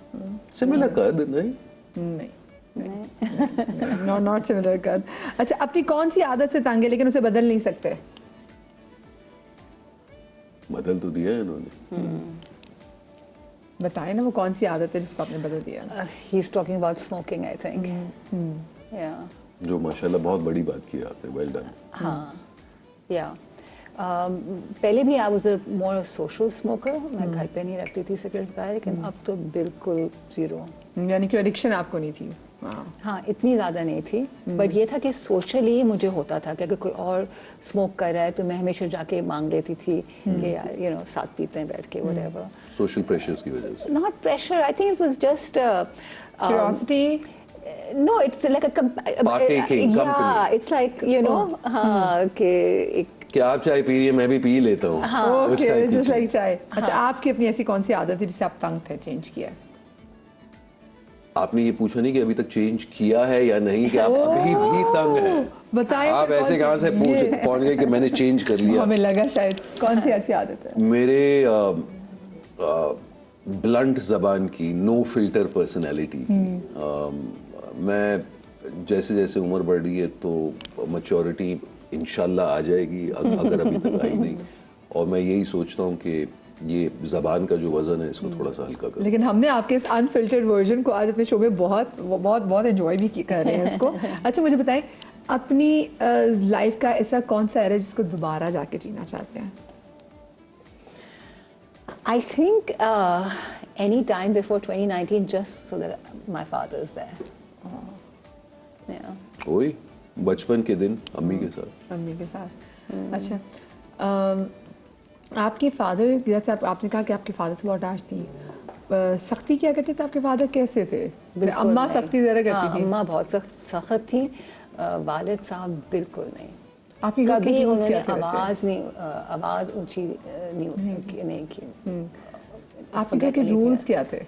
सिमिलर कद नहीं। नहीं, नॉट सिमिलर कद। अच्छा, अपनी कौन सी आदत से तंग है लेकिन उसे बदल नहीं सकते? बदल तो दिया है इन्होंने। बताए ना वो कौन सी आदत है जिसको आपने बदल दिया? he's talking about smoking, I think. Yeah. जो माशाल्लाह बहुत बड़ी बात की आपने, वेल डन। हाँ, yeah. पहले भी I was a more social smoker. मैं घर पे नहीं रखती थी सिगरेट वगैरह, लेकिन अब तो बिल्कुल जीरो। यानी कि एडिक्शन आपको नहीं थी? हाँ, इतनी ज़्यादा नहीं थी, बट ये था कि सोशली मुझे होता था कि अगर कोई और स्मोक कर रहा है तो मैं हमेशा जाके मांग लेती थी कि यार यू नो साथ पीते हैं बैठ के, व्हाटएवर। सोशल प्रेशर्स की वजह से। Not pressure, I think it was just curiosity. No, it's like a Partaking, yeah, company. it's like you know, हाँ कि एक क्या आप चाय पी रही है, मैं भी पी लेता हूँ। ओके, जस्ट लाइक चाय। अच्छा, आपकी अपनी ऐसी कौन सी आदत है जिसे आप तंग थे, चेंज किया? आपने ये पूछा नहीं कि अभी तक चेंज किया है या नहीं, कि आप अभी भी तंग हैं। बताइए। आप ऐसे कहाँ से पहुँच गए कि मैंने चेंज कर लिया? हमें लगा शायद। कौन सी ऐसी आदत है? मेरे ब्लंट जबान की, नो फिल्टर पर्सनालिटी की। मैं जैसे जैसे उम्र बढ़ रही है तो मैच्योरिटी इंशाल्लाह आ जाएगी, अगर अभी तक आई नहीं। और मैं यही सोचता हूँ कि ये जबान का जो वजन है इसको थोड़ा सा हल्का कर। लेकिन हमने आपके इस अनफिल्टर्ड वर्जन को आज अपने शो में बहुत एंजॉय भी कर रहे हैं इसको। अच्छा, मुझे बताएं अपनी लाइफ का ऐसा कौन सा एरा जिसको दोबारा जाके जीना चाहते हैं? I think any time before 2019, just so that my father is there. Yeah. वही बचपन के दिन अम्मी के साथ। अम्मी के साथ। अच्छा, आपके फादर, जैसे आपने कहा कि आपके फादर से बहुत डांट थी, सख्ती क्या करते थे आपके फादर, कैसे थे? अम्मा सख्ती ज़्यादा करती थी? अम्मा बहुत सख्त थी, वालिद साहब बिल्कुल नहीं। आपके घर के कभी रूल्स उन्होंने क्या थे वैसे? आवाज़ ऊंची नहीं की। आपके घर के रूल्स क्या थे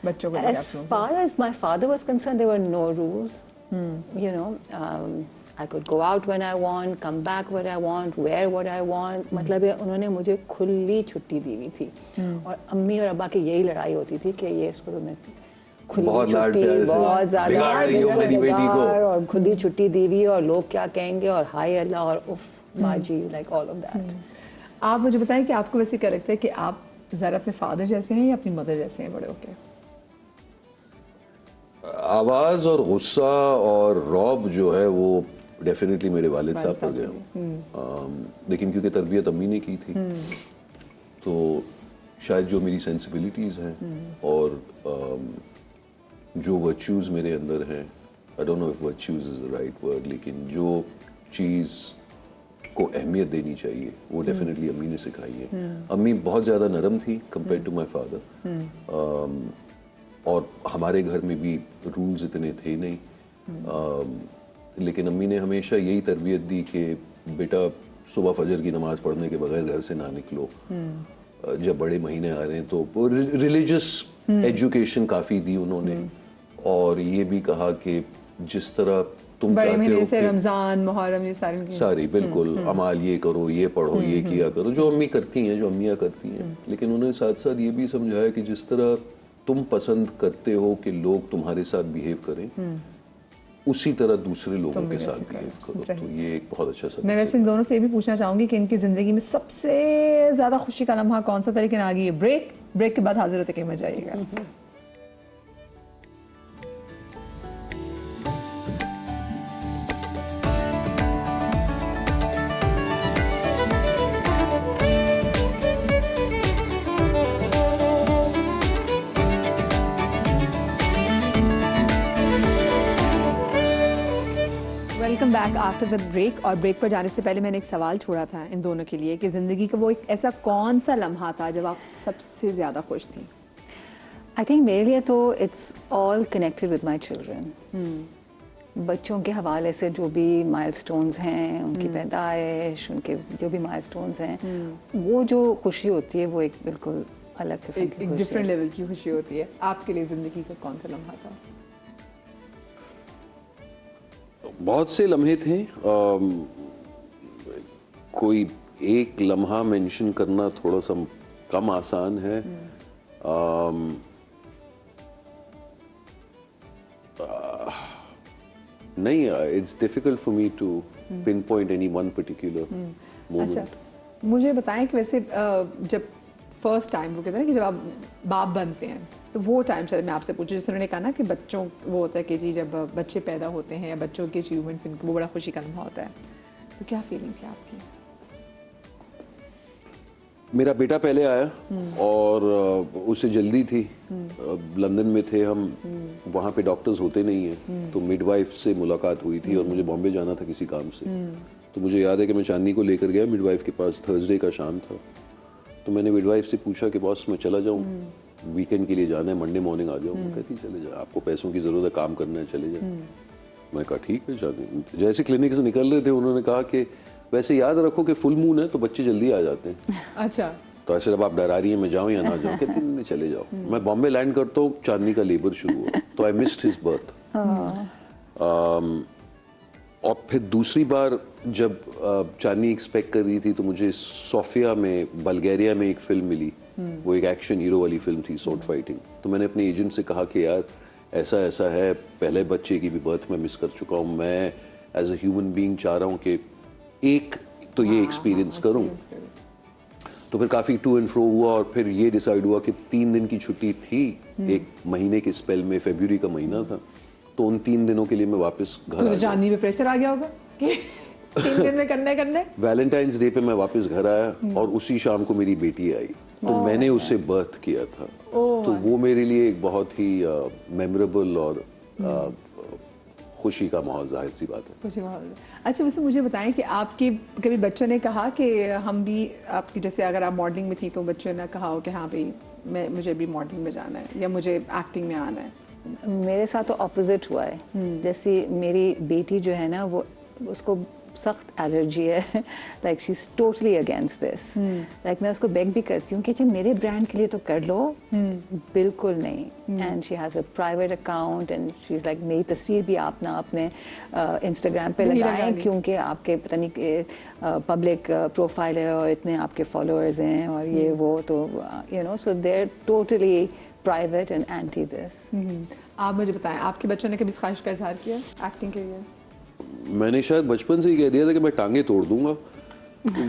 बच्चों को? As far as my father was concerned, there were no rules. You know, I could go out when I want, come back when I want, wear what I want. मतलब ये उन्होंने मुझे खुली छुट्टी दी हुई थी। और अम्मी और अब्बा की यही लड़ाई होती थी कि ये इसको तुमने खुली बहुत लाड छुट्टी, प्यार से बहुत ज़्यादा बिगाड़ रही हो मेरी बेटी को। और खुली छुट्टी दी हुई, और लोग क्या कहेंगे, और हाय अल्लाह, और उफ बाजी, like all of that. आप मुझे बताएं कि आपको वैसे क्या लगता है कि आप ज़रा अपने फादर जैसे हैं या अपनी मदर जैसे हैं बड़े होके? आवाज और गुस्सा और रौब जो है वो डेफिनेटली मेरे वालिद साहब पर गया। लेकिन क्योंकि तरबियत अम्मी ने की थी, तो शायद जो मेरी सेंसिबिलिटीज़ हैं और जो वर्च्यूज़ मेरे अंदर हैं, I don't know if virtues is the right word, लेकिन जो चीज़ को अहमियत देनी चाहिए वो डेफिनेटली अम्मी ने सिखाई है। अम्मी बहुत ज़्यादा नरम थी कंपेयर टू माई फादर, और हमारे घर में भी रूल्स इतने थे नहीं, लेकिन अम्मी ने हमेशा यही तरबियत दी कि बेटा सुबह फजर की नमाज़ पढ़ने के बगैर घर से ना निकलो, जब बड़े महीने आ रहे हैं तो रिलीजियस एजुकेशन काफ़ी दी उन्होंने, और ये भी कहा कि जिस तरह तुम बड़े चाहते महीने हो से कि रमज़ान, मुहर्रम, ये सारी बिल्कुल अमाल, ये करो, ये पढ़ो, ये किया करो, जो अम्मी करती हैं, जो अम्मियाँ करती हैं। लेकिन उन्होंने साथ साथ ये भी समझाया कि जिस तरह तुम पसंद करते हो कि लोग तुम्हारे साथ बिहेव करें, उसी तरह दूसरे लोगों के साथ बिहेव करो। तो ये एक बहुत अच्छा सबक मैं वैसे इन दोनों से ये भी पूछना चाहूँगी कि इनकी ज़िंदगी में सबसे ज़्यादा खुशी का लम्हा कौन सा था? लेकिन आगे ये ब्रेक के बाद हाजिर होते के मजा आएगा। Welcome back after the break. और ब्रेक पर जाने से पहले मैंने एक सवाल छोड़ा था इन दोनों के लिए कि ज़िंदगी का वो एक ऐसा कौन सा लम्हा था जब आप सबसे ज़्यादा खुश थी? आई थिंक मेरे लिए तो it's all connected with my children. बच्चों के हवाले से जो भी माइलस्टोन्स हैं, उनकी पैदाइश, उनके जो भी माइलस्टोन्स हैं, वो जो खुशी होती है वो एक बिल्कुल अलग किस्म की एक डिफरेंट लेवल की खुशी होती है। आपके लिए ज़िंदगी का कौन सा लम्हा था? बहुत से लम्हे थे, कोई एक लम्हा मेंशन करना थोड़ा सा कम आसान है। नहीं, it's difficult for me to pinpoint any one particular moment. अच्छा, मुझे बताएं कि वैसे जब फर्स्ट टाइम वो कहते हैं ना कि जब आप बाप बनते हैं, तो वो टाइम चले मैं आपसे पूछूं, जैसे उन्होंने कहा ना कि बच्चों वो होता है कि जी जब बच्चे पैदा होते हैं या बच्चों के अचीवमेंट्स, इनको वो बड़ा खुशी का लम्हा होता है, तो क्या फीलिंग थी आपकी? मेरा बेटा पहले आया और उसे जल्दी थी, लंदन में थे हम, वहाँ पे डॉक्टर्स होते नहीं हैं, तो मिडवाइफ से मुलाकात हुई थी और मुझे बॉम्बे जाना था किसी काम से। तो मुझे याद है कि मैं चांदनी को लेकर गया मिडवाइफ के पास, थर्सडे का शाम था। तो मैंने मिडवाइफ से पूछा कि बॉस मैं चला जाऊँ, वीकेंड के लिए जाना है, मंडे मॉर्निंग आ जाऊँ। कहती चले जाओ, आपको पैसों की ज़रूरत है, काम करना है, चले जाओ। मैंने कहा ठीक है जाने। जैसे क्लिनिक से निकल रहे थे उन्होंने कहा कि वैसे याद रखो कि फुल मून है तो बच्चे जल्दी आ जाते हैं। अच्छा, तो ऐसे जब आप डरा रही हैं मैं जाऊँ या ना जाऊँ, कहती नहीं चले जाओ। मैं बॉम्बे लैंड करता हूँ, चांदनी का लेबर शुरू हुआ, तो आई मिस्ड हिज बर्थ। और फिर दूसरी बार जब चांदनी एक्सपेक्ट कर रही थी तो मुझे सोफिया में, बल्गेरिया में एक फिल्म मिली, वो एक एक्शन हीरो वाली फिल्म थी, स्वॉर्ड फाइटिंग। तो मैंने अपने एजेंट से कहा कि यार ऐसा ऐसा है, पहले बच्चे की भी बर्थ मैं मिस कर चुका हूँ, मैं एज अ ह्यूमन बीइंग चाह रहा हूँ कि एक तो ये एक्सपीरियंस करूँ। तो फिर काफ़ी टू एंड फ्रो हुआ और फिर ये डिसाइड हुआ कि 3 दिन की छुट्टी थी, एक महीने के स्पेल में, फरवरी का महीना था, तो उन 3 दिनों के लिए मैं वापस घर आ गया। चांदनी पे प्रेशर आ गया होगा कि 3 दिन में करने। वैलेंटाइंस डे पे मैं वापस घर आया और उसी शाम को मेरी बेटी आई। तो मैंने उसे बर्थ किया था। तो वो मेरे लिए एक बहुत ही मेमोरेबल और खुशी का माहौल, जाहिर सी बात है। खुशी का माहौल। अच्छा, वैसे मुझे बताएं कि आपके कभी बच्चों ने कहा कि हम भी आपकी जैसे अगर आप मॉडलिंग में थी तो बच्चों ने कहा हो कि हाँ भाई मुझे भी मॉडलिंग में जाना है या मुझे एक्टिंग में आना है? मेरे साथ तो ऑपोजिट हुआ है। जैसे मेरी बेटी जो है ना, वो उसको सख्त एलर्जी है, like she is totally against this. Like मैं उसको बेग भी करती हूँ कि अच्छा मेरे ब्रांड के लिए तो कर लो, बिल्कुल नहीं। And she has a private account and she is like मेरी तस्वीर भी आप ना अपने इंस्टाग्राम पे लगाएं, क्योंकि आपके पता नहीं पब्लिक प्रोफाइल है और इतने आपके फॉलोअर्स हैं और ये वो, तो you know, so they are totally private and anti this. आप मुझे बताएं, आपके बच्चों ने कभी इस ख्वाहिश का इजहार किया एक्टिंग के लिए? मैंने शायद बचपन से ही कह दिया था कि मैं टांगे तोड़ दूंगा,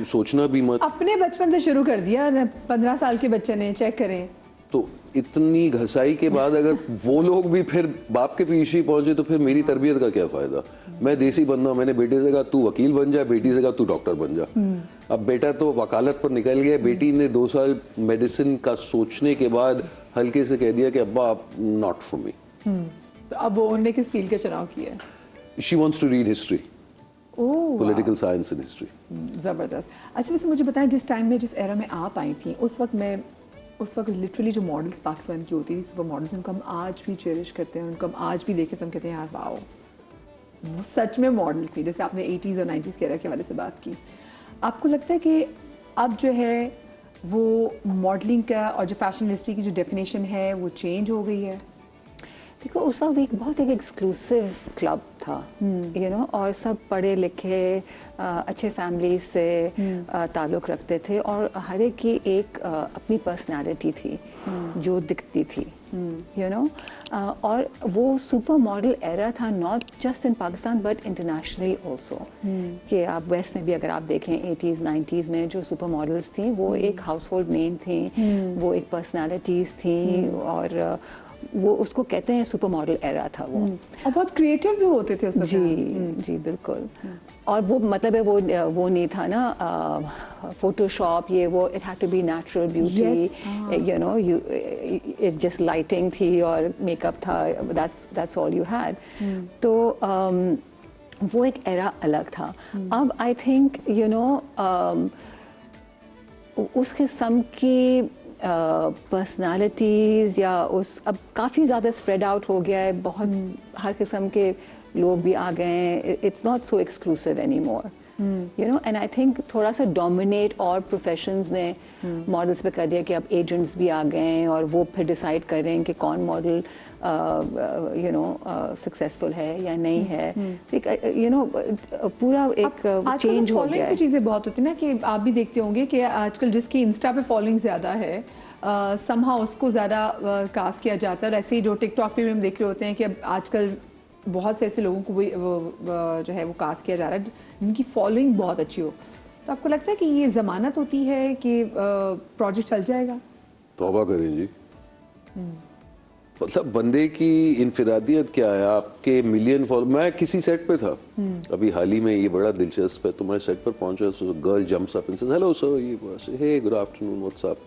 सोचना भी मत। अपने बचपन से शुरू कर दिया, 15 साल के बच्चे ने, चेक करें। तो इतनी घसाई के बाद अगर वो लोग भी फिर बाप के पीछे पहुंचे तो फिर मेरी तरबियत का क्या फायदा। मैं देसी बंदा, मैंने बेटे से कहा तू वकील बन जा, बेटी से कहा तू डॉक्टर बन जा। अब बेटा तो वकालत पर निकल गया, बेटी ने 2 साल मेडिसिन का सोचने के बाद हल्के से कह दिया कि अब्बा आप नॉट फॉर मी। तो अब उन्होंने किस फील्ड का चुनाव किया है? She wants to read history, oh political science and history. ज़बरदस्त। अच्छा, वैसे मुझे बताएं, जिस टाइम में, जिस एरा में आप आई थी, उस वक्त लिटरली जो मॉडल्स पाकिस्तान की होती थी, सुपर मॉडल्स, उनको हम आज भी चेरिश करते हैं, उनको हम आज भी देखें तो हम कहते हैं यार वाओ, वो सच में मॉडल थी। जैसे आपने 80s और 90s के एरा के हवाले से बात की, आपको लगता है कि अब जो है वो मॉडलिंग का और जो फैशन इंडस्ट्री की जो डेफिनेशन है वो चेंज हो गई है? देखो, उस वक्त एक बहुत एक एक्सक्लूसिव क्लब था, यू नो, और सब पढ़े लिखे अच्छे फैमिली से ताल्लुक़ रखते थे और हर एक की एक अपनी पर्सनालिटी थी जो दिखती थी, यू नो। और वो सुपर मॉडल एरा था, not just in Pakistan but internationally also. कि आप वेस्ट में भी अगर आप देखें 80s 90s में जो सुपर मॉडल्स थी वो एक हाउस होल्ड नेम थी, वो एक पर्सनालिटीज़ थी, और वो उसको कहते हैं सुपर मॉडल एरा था वो। और बहुत क्रिएटिव भी होते थे उस वक्त। जी बिल्कुल। और वो मतलब है वो नहीं था ना फोटोशॉप ये वो, it had to be natural beauty, you know, it just lighting थी और मेकअप था, दैट्स ऑल यू हैड। तो वो एक एरा अलग था। अब आई थिंक यू नो उस किस्म की पर्सनालिटीज़ या उस अब काफ़ी ज़्यादा स्प्रेड आउट हो गया है, बहुत हर किस्म के लोग भी आ गए हैं, it's not so exclusive any more, you know. And I think थोड़ा सा डोमिनेट और प्रोफेशंस ने मॉडल्स पे कर दिया कि अब एजेंट्स भी आ गए हैं और वो फिर डिसाइड कर रहे हैं कि कौन मॉडल यू नो सक्सेसफुल है या नहीं है। यू नो पूरा एक चेंज हो गया है। चीज़ें बहुत होती है ना कि आप भी देखते होंगे कि आजकल जिसकी इंस्टा पे फॉलोइंग ज़्यादा है समहाउ उसको ज़्यादा कास्ट किया जाता है। और ऐसे ही जो टिकटॉक पे भी हम देख रहे होते हैं कि अब आजकल बहुत से ऐसे लोगों को भी जो है वो कास्ट किया जा रहा है जिनकी फॉलोइंग बहुत अच्छी हो। तो आपको लगता है कि ये ज़मानत होती है कि प्रोजेक्ट चल जाएगा? तौबा करें जी। मतलब बंदे की इनफिरादियत क्या है, आपके मिलियन फॉलो। मैं किसी सेट पे था अभी हाल ही में, ये बड़ा दिलचस्प है। तो मैं सेट पर पहुंचा, so girl jumps up and says hello sir, ये हे गुड आफ्टरनून व्हाट्स अप।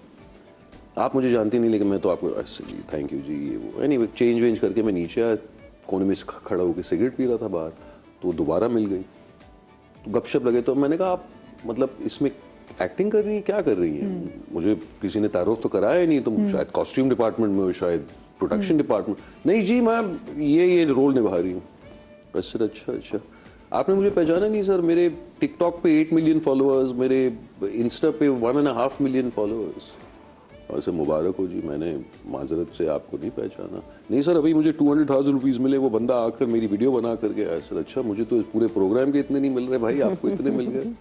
आप मुझे जानती नहीं लेकिन मैं तो आपको ऐसे जी थैंक यू जी ये वो। एनीवे चेंज वेंज करके मैं नीचे आया, कोने में खड़ा होकर सिगरेट पी रहा था बाहर, तो दोबारा मिल गई, तो गपशप लगे। तो मैंने कहा आप मतलब इसमें एक्टिंग कर रही हैं, क्या कर रही हैं? मुझे किसी ने तारुफ तो कराया नहीं, तुम शायद कॉस्ट्यूम डिपार्टमेंट में हो, शायद प्रोडक्शन डिपार्टमेंट। नहीं जी मैं ये रोल निभा रही हूँ। सर अच्छा आपने मुझे पहचाना नहीं सर, मेरे टिकटॉक पे 8 मिलियन फॉलोअर्स, मेरे इंस्टा पे 1.5 मिलियन फॉलोअर्स। ऐसे मुबारक हो जी, मैंने माजरत से आपको नहीं पहचाना। नहीं सर अभी मुझे 200,000 रुपीज़ मिले, वो बंदा आकर मेरी वीडियो बना करके आया। सर अच्छा मुझे तो इस पूरे प्रोग्राम के इतने नहीं मिल रहे भाई, आपको इतने मिल गए।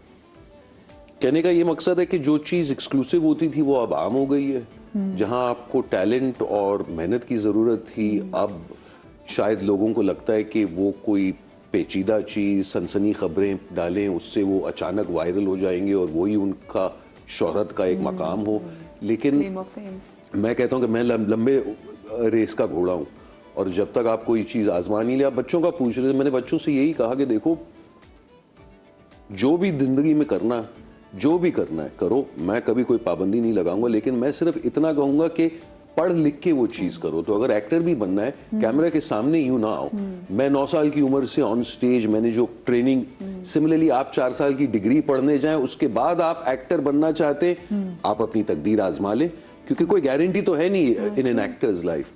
कहने का ये मकसद है कि जो चीज़ एक्सक्लूसिव होती थी वो अब आम हो गई है। जहां आपको टैलेंट और मेहनत की ज़रूरत थी, अब शायद लोगों को लगता है कि वो कोई पेचीदा चीज़, सनसनी खबरें डालें, उससे वो अचानक वायरल हो जाएंगे और वही उनका शोहरत का एक मकाम हो। लेकिन मैं कहता हूं कि मैं लंबे रेस का घोड़ा हूं, और जब तक आप कोई चीज़ आजमा नहीं ले। आप बच्चों का पूछ रहे थे, मैंने बच्चों से यही कहा कि देखो जो भी जिंदगी में करना जो भी करना है करो, मैं कभी कोई पाबंदी नहीं लगाऊंगा, लेकिन मैं सिर्फ इतना कहूंगा कि पढ़ लिख के वो चीज करो। तो अगर एक्टर भी बनना है, कैमरा के सामने यूं ना आओ। मैं 9 साल की उम्र से ऑन स्टेज मैंने जो ट्रेनिंग, सिमिलरली आप 4 साल की डिग्री पढ़ने जाएं, उसके बाद आप एक्टर बनना चाहते हैं, आप अपनी तकदीर आजमा लें, क्योंकि कोई गारंटी तो है नहीं इन एन एक्टर्स लाइफ।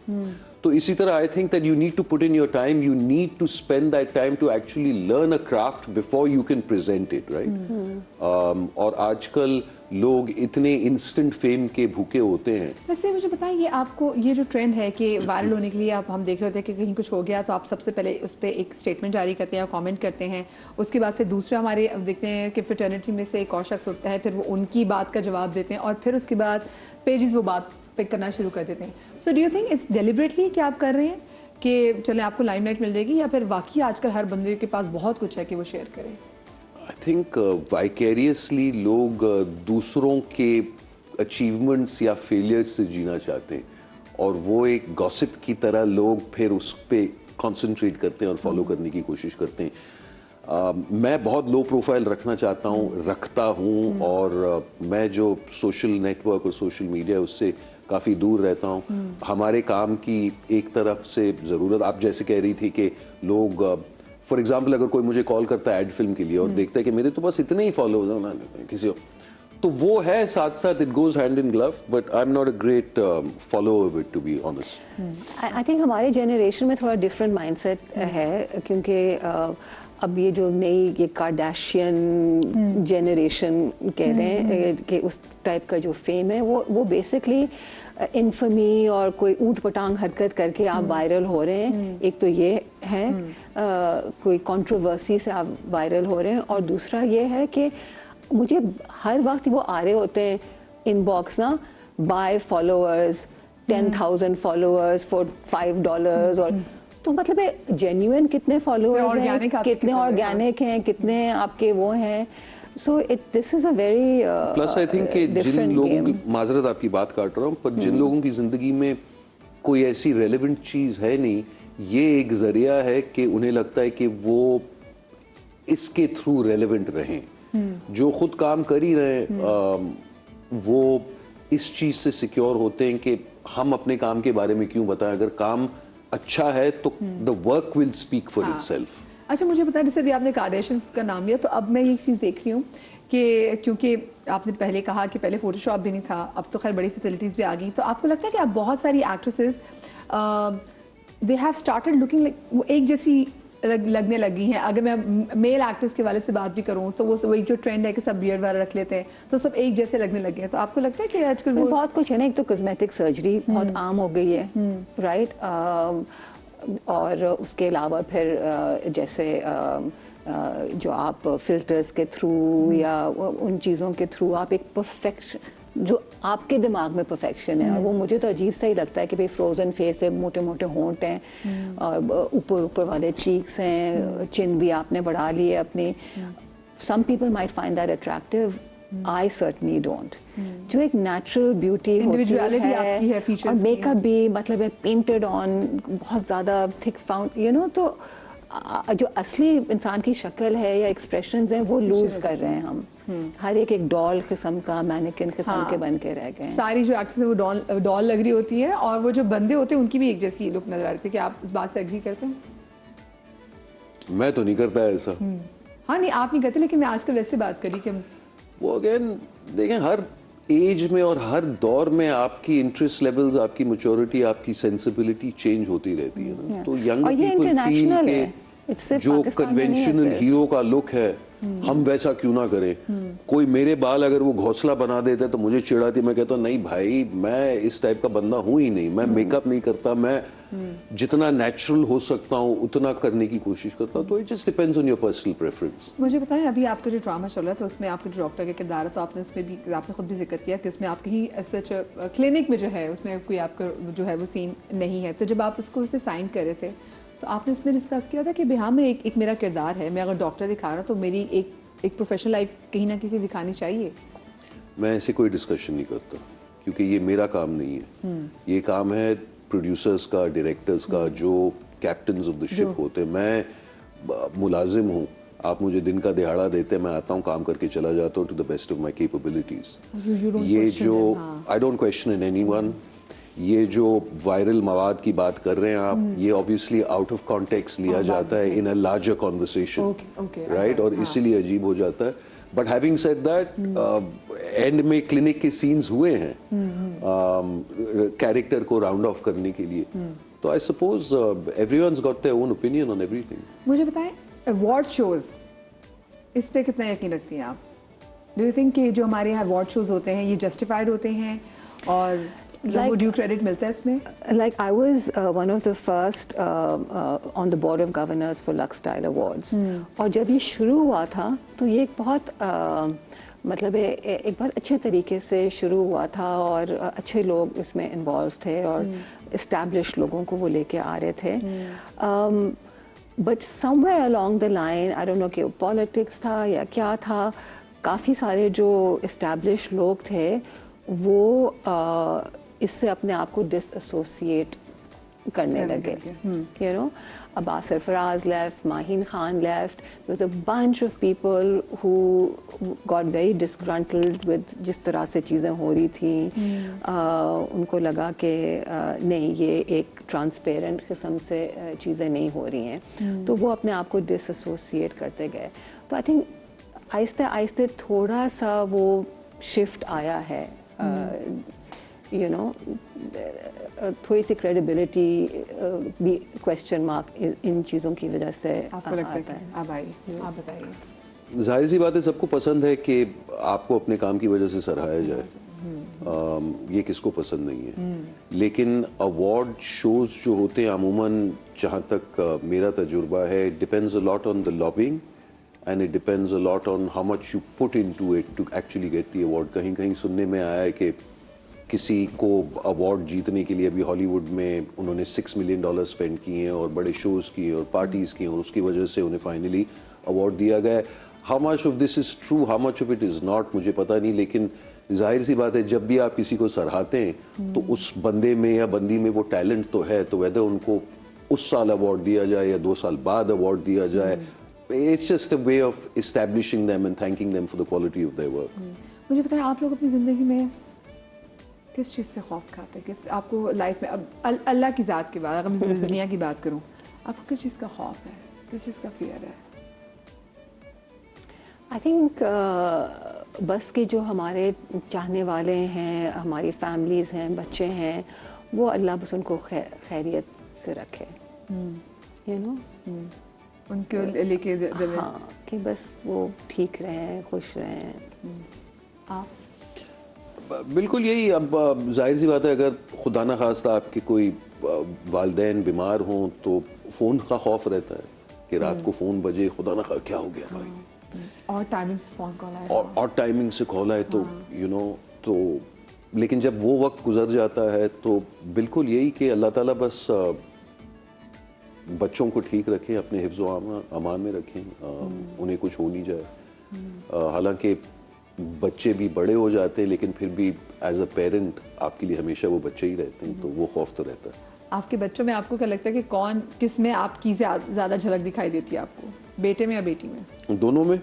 तो इसी तरह I think that you need to put in your time, you need to spend that time to actually learn a craft before you can present it, right. और आजकल लोग इतने instant fame के भूखे होते हैं। वैसे मुझे बताइए, आपको ये जो ट्रेंड है कि वायरल होने के लिए आप, हम देख रहे होते हैं कि कहीं कुछ हो गया तो आप सबसे पहले उस पर एक स्टेटमेंट जारी करते हैं या कमेंट करते हैं, उसके बाद फिर दूसरा हमारे देखते हैं कि फ्रेटर्निटी में से एक और शख्स उठता है, फिर वो उनकी बात का जवाब देते हैं और फिर उसके बाद पेजेस वो बात पिक करना शुरू कर देते हैं। So do you think it's deliberately कि आप कर रहे हैं कि चले आपको लाइमलाइट मिल जाएगी, या फिर वाकई आजकल हर बंदे के पास बहुत कुछ है कि वो शेयर करे? आई थिंक वाइकेरियसली लोग दूसरों के अचीवमेंट्स या फेलियर्स से जीना चाहते हैं, और वो एक गॉसिप की तरह लोग फिर उस पर कॉन्सेंट्रेट करते हैं और फॉलो करने की कोशिश करते हैं। मैं बहुत लो प्रोफाइल रखना चाहता हूँ, रखता हूँ, और मैं जो सोशल नेटवर्क और सोशल मीडिया उससे काफ़ी दूर रहता हूँ। हमारे काम की एक तरफ से ज़रूरत, आप जैसे कह रही थी कि लोग फॉर एग्जांपल अगर कोई मुझे कॉल करता है एड फिल्म के लिए और देखता है कि मेरे तो बस इतने ही फॉलोअर्स हैं किसी और, तो वो है साथ साथ, it goes hand in glove, but I am not a great follower of it, to be honest. I think हमारे जनरेशन में थोड़ा डिफरेंट माइंडसेट है, क्योंकि अब ये जो नई ये कार्डाशियन जनरेशन कह रहे हैं कि उस टाइप का जो फेम है वो बेसिकली इन्फमी और कोई ऊट पटांग हरकत करके आप वायरल हो रहे हैं। एक तो ये है कोई कंट्रोवर्सी से आप वायरल हो रहे हैं, और दूसरा ये है कि मुझे हर वक्त वो आ रहे होते हैं इनबॉक्स ना, बाय फॉलोअर्स, 10,000 फॉलोअर्स फॉर $5, और तो मतलब जेन्युइन कितने फॉलोअर्स हैं, कितने ऑर्गेनिक हैं, कितने आपके वो हैं। So this is a very plus I think कि जिन लोगों की, माजरत आपकी बात काट रहा हूँ, पर जिन लोगों की जिंदगी में कोई ऐसी रेलेवेंट चीज है नहीं, ये एक जरिया है कि उन्हें लगता है कि वो इसके थ्रू रेलेवेंट रहें। जो खुद काम कर ही रहे वो इस चीज से सिक्योर होते हैं कि हम अपने काम के बारे में क्यों बताएं, अगर काम अच्छा है तो the work will speak for itself. अच्छा, मुझे बताएं, जैसे भी आपने कार्डेशियंस का नाम लिया, तो अब मैं ये चीज़ देख रही हूँ कि क्योंकि आपने पहले कहा कि पहले फोटोशॉप भी नहीं था, अब तो खैर बड़ी फैसिलिटीज़ भी आ गई, तो आपको लगता है कि आप बहुत सारी actresses they have started looking like, वो एक जैसी लगने लगी हैं? अगर मैं मेल एक्टर्स के वाले से बात भी करूं तो वो वही जो ट्रेंड है कि सब बियर्ड वगैरह रख लेते हैं, तो सब एक जैसे लगने लगे हैं। तो आपको लगता है कि आजकल वो बहुत कुछ है ना, एक तो कॉस्मेटिक सर्जरी बहुत आम हो गई है, राइट, और उसके अलावा फिर जैसे जो आप फिल्टर्स के थ्रू या उन चीज़ों के थ्रू आप एक परफेक्ट, जो आपके दिमाग में परफेक्शन है, और वो मुझे तो अजीब सा ही लगता है कि भाई फ्रोजन फेस है, मोटे मोटे होंठ हैं, और ऊपर ऊपर वाले चीक्स हैं, चिन भी आपने बढ़ा ली है अपनी। Some people might find that attractive, I certainly don't. जो एक नेचुरल ब्यूटी होती है, और मेकअप भी मतलब है पेंटेड ऑन, बहुत ज़्यादा थिक फाउंड, यू नो, तो जो असली इंसान की शक्ल है या एक्सप्रेशंस हैं वो लूज कर रहे हैं हम। हर एक डॉल किस्म का, मैनिकिन किस्म के बन के रह गए। सारी जो एक्ट्रेस है वो डॉल लग रही होती है, और वो जो बंदे होते हैं उनकी भी एक जैसी लुक नजर आ रही थी। क्या आप इस बात से एग्री करते हैं? मैं तो नहीं करता ऐसा। हाँ, नहीं आप नहीं करते, लेकिन मैं आजकल वैसे बात करी कि वो अगेन देखें, हर एज में और हर दौर में आपकी इंटरेस्ट लेवल्स, आपकी मैच्योरिटी, आपकी सेंसिबिलिटी चेंज होती रहती है ना। तो यंग पीपल फील के जो कन्वेंशनल हीरो का लुक है हम वैसा क्यों ना करें। कोई मेरे बाल अगर वो घोंसला बना देते तो मुझे चिढ़ाती, मैं कहता नहीं भाई, मैं इस टाइप का बंदा हूं ही नहीं, मैं मेकअप नहीं करता, मैं जितना नेचुरल हो सकता हूं उतना करने की कोशिश करता हूं। तो it just depends on your personal preference. मुझे बताएं, अभी आपका जो ड्रामा चल रहा था उसमें आपके जो डॉक्टर का किरदार है, तो आपने उसमें भी, आपने खुद भी जिक्र किया कि उसमें आपके ही सच क्लिनिक में जो है उसमें कोई आपका जो है वो सीन नहीं है। तो जब आप उसको उसे साइन कर रहे थे तो आपने उसमें डिस्कस किया था कि हाँ, मैं एक मेरा किरदार है, मैं अगर डॉक्टर दिखा रहा हूँ तो मेरी एक प्रोफेशनल लाइफ कहीं ना किसी दिखानी चाहिए। मैं ऐसे कोई डिस्कशन नहीं करता, क्योंकि ये मेरा काम नहीं है। ये काम है प्रोड्यूसर्स का, डायरेक्टर्स का, जो कैप्टन्स ऑफ द शिप होते हैं। मैं मुलाजिम हूँ, आप मुझे दिन का दिहाड़ा देते, मैं आता हूँ, काम करके चला जाता हूँ to the best of my capabilities. You don't ये question जो them, हाँ। I don't question in anyone. ये जो वायरल मवाद की बात कर रहे हैं आप, ये ऑब्वियसली आउट ऑफ कॉन्टेक्स्ट लिया जाता है in a larger conversation, Okay, right, और हाँ। इसीलिए अजीब हो जाता है। But having said that, end में क्लिनिक के सीन्स हुए हैं कैरेक्टर को राउंड ऑफ करने के लिए, तो I suppose everyone's got their own opinion on everything. मुझे बताएं, अवार्ड शोज, इस पे कितना यकीन रखती हैं आप? डू यू थिंक कि जो हमारे यहाँ अवार्ड शोज होते हैं ये जस्टिफाइड होते हैं और Like- ड्यू क्रेडिट मिलता है इसमें? Like I was one of the first on the board of governors for Lux Style Awards. और जब ये शुरू हुआ था तो ये एक बहुत मतलब एक बहुत अच्छे तरीके से शुरू हुआ था और अच्छे लोग इसमें इन्वॉल्व थे और established लोगों को वो लेके आ रहे थे। But somewhere along the line, I don't know कि politics था या क्या था, काफ़ी सारे जो established लोग थे वो इससे अपने आप को डिसएसोसिएट करने लगे। You know, Abbas Sarfaraz left, Mahin Khan left. There was a bunch of people who got very disgruntled with जिस तरह से चीज़ें हो रही थी। उनको लगा कि नहीं, ये एक ट्रांसपेरेंट किस्म से चीज़ें नहीं हो रही हैं, तो वो अपने आप को डिसएसोसिएट करते गए। तो आई थिंक आहिस्ते आहिस्ते थोड़ा सा वो शिफ्ट आया है। यू नो, थोड़ी सी क्रेडिबिलिटी भी क्वेश्चन मार्क इन चीज़ों की वजह से आपको लगता है आता कि अब आई? आप बताइए। जाहिर सी बात है, सबको पसंद है कि आपको अपने काम की वजह से सराहाया जाए। ये किसको पसंद नहीं है, लेकिन अवार्ड शोज जो होते हैं अमूमन, जहाँ तक मेरा तजुर्बा है, depends a lot on the lobbying and it depends a lot on how much you put into it to actually get the award. कहीं कहीं सुनने में आया है कि किसी को अवार्ड जीतने के लिए अभी हॉलीवुड में उन्होंने $6 मिलियन स्पेंड किए हैं और बड़े शोज किए और पार्टीज किए और उसकी वजह से उन्हें फाइनली अवार्ड दिया गया। How much of this is true, how much of it is not, मुझे पता नहीं, लेकिन जाहिर सी बात है जब भी आप किसी को सराहते हैं तो उस बंदे में या बंदी में वो टैलेंट तो है, तो वेदर उनको उस साल अवार्ड दिया जाए या 2 साल बाद अवार्ड दिया जाए, it's just a way of establishing them and thanking them for the quality of their work. मुझे बताएं, आप लोग अपनी ज़िंदगी में किस चीज़ से खौफ खाते हैं? कि आपको लाइफ में, अब अल्लाह की ज़ात के बाद अगर मैं दुनिया की बात करूं, आपको किस चीज़ का खौफ है, किस चीज़ का फियर है? आई थिंक बस के जो हमारे चाहने वाले हैं, हमारी फैमिलीज हैं, बच्चे हैं, वो अल्लाह बस उनको खैरियत से रखे। यू नो, उनको लेके हाँ, कि बस वो ठीक रहें, खुश रहें। आप बिल्कुल यही। अब जाहिर सी बात है, अगर खुदा न खास्ता आपके कोई वालिदैन बीमार हों तो फ़ोन का खौफ रहता है कि रात को फ़ोन बजे, खुदा न खास्ता क्या हो गया भाई, और टाइमिंग से फ़ोन कॉल आए और टाइमिंग से कॉल आए तो यू नो, तो लेकिन जब वो वक्त गुजर जाता है तो बिल्कुल यही कि अल्लाह ताला बस बच्चों को ठीक रखें, अपने हिफ्ज़ व अमान में रखें, उन्हें कुछ हो नहीं जाए। हालांकि बच्चे भी बड़े हो जाते हैं लेकिन फिर भी एज अ पेरेंट आपके लिए हमेशा वो बच्चे ही रहते हैं, तो वो खौफ तो रहता है। आपके बच्चों में आपको क्या लगता है कि कौन, किस में आपकी ज़्यादा झलक दिखाई देती है आपको, बेटे में या बेटी में? दोनों में।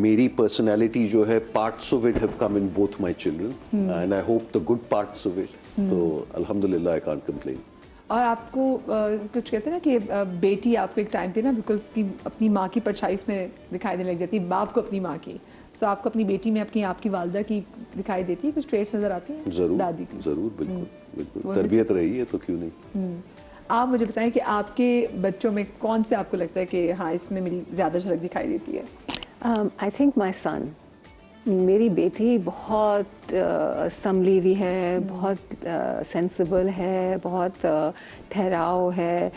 मेरी पर्सनालिटी जो है, parts of it have come in both my children and I hope the good parts of it, तो अल्हम्दुलिल्लाह आई कांट कंप्लेन। और आपको कुछ कहते हैं ना कि बेटी आपको एक टाइम पे ना बिल्कुल उसकी अपनी माँ की परछाई इसमें दिखाई देने लग जाती है, बाप को अपनी माँ की। सो आपको अपनी बेटी में अपनी आपकी वालदा की दिखाई देती है, कुछ ट्रेट्स नजर आती हैं? जरूर, दादी की जरूर, बिल्कुल बिल्कुल, तरबियत रही है तो क्यों नहीं। आप मुझे बताएं कि आपके बच्चों में कौन से आपको लगता है कि हाँ इसमें मेरी ज़्यादा झलक दिखाई देती है? आई थिंक माई सन, मेरी बेटी बहुत संभली हुई है, बहुत सेंसिबल है, बहुत ठहराव है,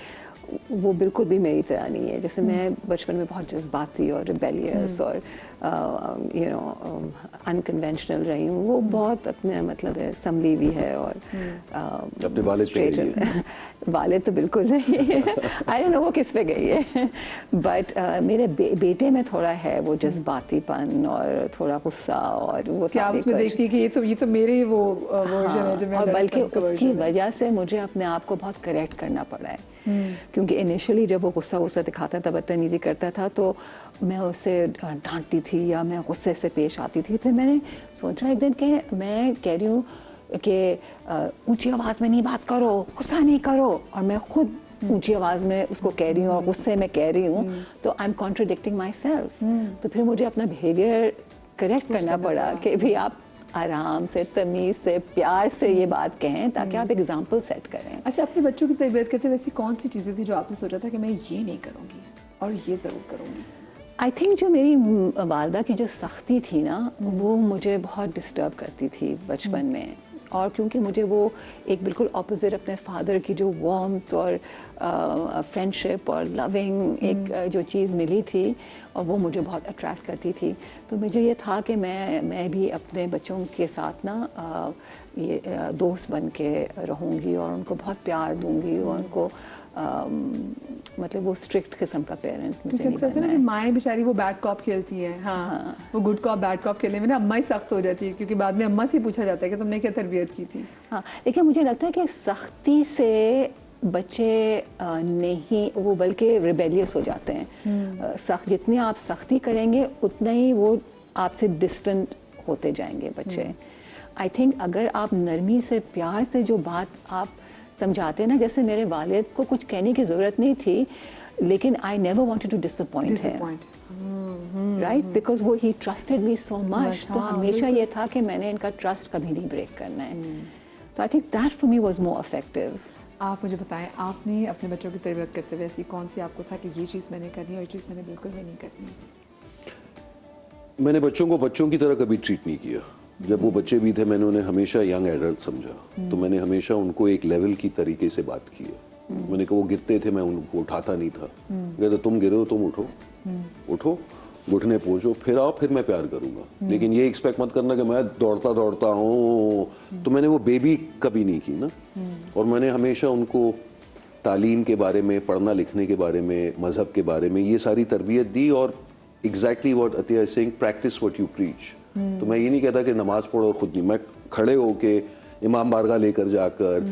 वो बिल्कुल भी मेरी तरह नहीं है। जैसे मैं बचपन में बहुत जज्बाती और रिबेलियस और यू नो अनकन्वेंशनल रही हूँ, वो बहुत अपने मतलब है संभली हुई है और अपने वालिद पे रही है। वालिद तो बिल्कुल नहीं है, आई डोंट नो वो किस पे गई है, बट मेरे बेटे में थोड़ा है वो जज्बातीपन और थोड़ा गुस्सा और वो क्या आप उसमें देखती है कि ये तो मेरे वो वर्जन है जो मैं और बल्कि लड़का का उसकी version है। वजह से मुझे अपने आप को बहुत करेक्ट करना पड़ा है, क्योंकि इनिशियली जब वो गुस्सा दिखाता था, बदतमीजी करता था, तो मैं उससे डांटती थी या मैं गुस्से से पेश आती थी। फिर मैंने सोचा एक दिन कि मैं कह रही हूँ कि ऊंची आवाज़ में नहीं बात करो, गुस्सा नहीं करो, और मैं खुद ऊंची आवाज़ में उसको कह रही हूँ और गुस्से में कह रही हूँ, तो I M contradicting my self. तो फिर मुझे अपना बिहेवियर करेक्ट करना पड़ा कि भाई आप आराम से, तमीज़ से, प्यार से ये बात कहें ताकि आप एग्जाम्पल सेट करें। अच्छा, अपने बच्चों की तरबियत करते हुए ऐसी कौन सी चीज़ें थी जो आपने सोचा था कि मैं ये नहीं करूँगी और ये ज़रूर करूँगी? आई थिंक जो मेरी वालदा की जो सख्ती थी ना, वो मुझे बहुत डिस्टर्ब करती थी बचपन में, और क्योंकि मुझे वो एक बिल्कुल ऑपोजिट अपने फादर की जो वार्मथ और फ्रेंडशिप और लविंग एक जो चीज़ मिली थी, और वो मुझे बहुत अट्रैक्ट करती थी। तो मुझे ये था कि मैं भी अपने बच्चों के साथ ना ये दोस्त बन के रहूँगी और उनको बहुत प्यार दूँगी और उनको मतलब वो स्ट्रिक्ट किस्म का पेरेंट मुझे क्योंकि नहीं अक्सर से बनना ना है। कि माएँ बेचारी वो बैड कॉप खेलती हैं, हाँ, वो गुड कॉप बैड कॉप खेलने में ना अम्मा ही सख्त हो जाती है, क्योंकि बाद में अम्मा से ही पूछा जाता है कि तुमने क्या तरबियत की थी। हाँ, लेकिन मुझे लगता है कि सख्ती से बच्चे नहीं, वो बल्कि रिबेलियस हो जाते हैं। जितनी आप सख्ती करेंगे उतना ही वो आपसे डिस्टेंट होते जाएंगे बच्चे। आई थिंक अगर आप नरमी से, प्यार से जो बात आप समझाते हैं ना, जैसे मेरे वालिद को कुछ कहने की ज़रूरत नहीं थी, लेकिन I never wanted to disappoint him, right, because वो ही ट्रस्टेड मी सो मच। तो हमेशा ये था कि मैंने इनका ट्रस्ट कभी नहीं ब्रेक करना है। तो I think that for me was more effective. आप मुझे बताएं, आपने अपने बच्चों की तरबियत करते हुए ऐसी कौन सी आपको था कि ये चीज़ मैंने करनी और ये चीज़ मैंने बिल्कुल भी नहीं करनी? मैंने बच्चों को बच्चों की तरह कभी ट्रीट नहीं किया। जब वो बच्चे भी थे, मैंने उन्हें हमेशा यंग एडल्ट समझा, तो मैंने हमेशा उनको एक लेवल की तरीके से बात की है। मैंने कहा वो गिरते थे, मैं उनको उठाता नहीं था, कहता तुम गिरे हो, तुम उठो, उठो, घुटने पहुंचो, फिर आओ, फिर मैं प्यार करूंगा, लेकिन ये एक्सपेक्ट मत करना कि मैं दौड़ता दौड़ता हूँ। तो मैंने वो बेबी कभी नहीं की ना, और मैंने हमेशा उनको तालीम के बारे में, पढ़ना लिखने के बारे में, मजहब के बारे में ये सारी तरबियत दी। और exactly what Atiya is saying, practice what you preach. तो मैं ये नहीं कहता कि नमाज पढ़ो और खुद नहीं, मैं खड़े होके इमाम बारगाह लेकर जाकर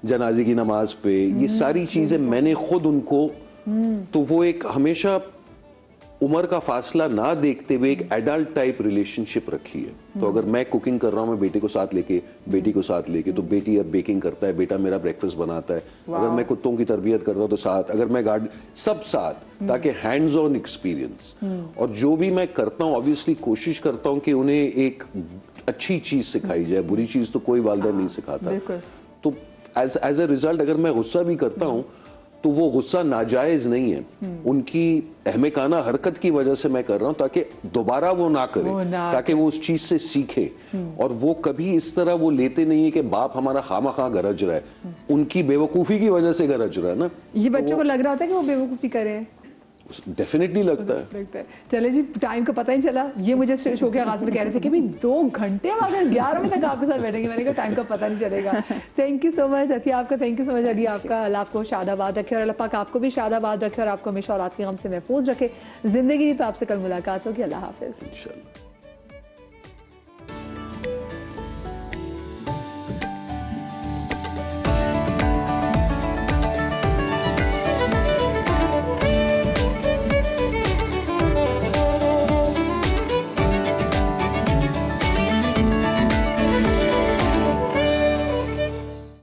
जनाजे की नमाज पे, ये सारी चीजें मैंने खुद उनको, तो वो एक हमेशा उम्र का फासला ना देखते हुए एक एडल्ट टाइप रिलेशनशिप रखी है। तो अगर मैं कुकिंग कर रहा हूँ, मैं बेटे को साथ लेके, बेटी को साथ लेके, तो बेटी अब बेकिंग करता है, बेटा मेरा ब्रेकफास्ट बनाता है। अगर मैं कुत्तों की तरबियत कर रहा हूँ तो साथ, अगर मैं गार्डन, सब साथ, ताकि हैंड्स ऑन एक्सपीरियंस। और जो भी मैं करता हूँ, ऑब्वियसली कोशिश करता हूँ कि उन्हें एक अच्छी चीज सिखाई जाए, बुरी चीज तो कोई वालिदैन नहीं सिखाता। तो एज ए रिजल्ट अगर मैं गुस्सा भी करता हूँ तो वो गुस्सा नाजायज नहीं है, उनकी अहमकाना हरकत की वजह से मैं कर रहा हूं, ताकि दोबारा वो ना करे, ताकि वो उस चीज से सीखे। और वो कभी इस तरह वो लेते नहीं है कि बाप हमारा खामा खा गरज रहा है, उनकी बेवकूफी की वजह से गरज रहा है ना। ये बच्चों को लग रहा होता है कि वो बेवकूफी करे? डेफिनेटली लगता है। चले जी, टाइम का पता ही चला। ये मुझे शो के आगाज में कह रहे थे कि भाई 2 घंटे हम अगर 11 बजे तक आपके साथ बैठेंगे, मैंने कहा टाइम का पता नहीं चलेगा। Thank you so much Atiya, आपका thank you so much Ali, आपका अल्लाह आपको शादाबाद रखे और अल्लाह पाक आपको भी शादाबाद रखे और आपको हमेशा औलाद के गम से महफूज रखे। जिंदगी तो आपसे कल मुलाकात होगी। अल्लाह हाफिज। इंशाल्लाह।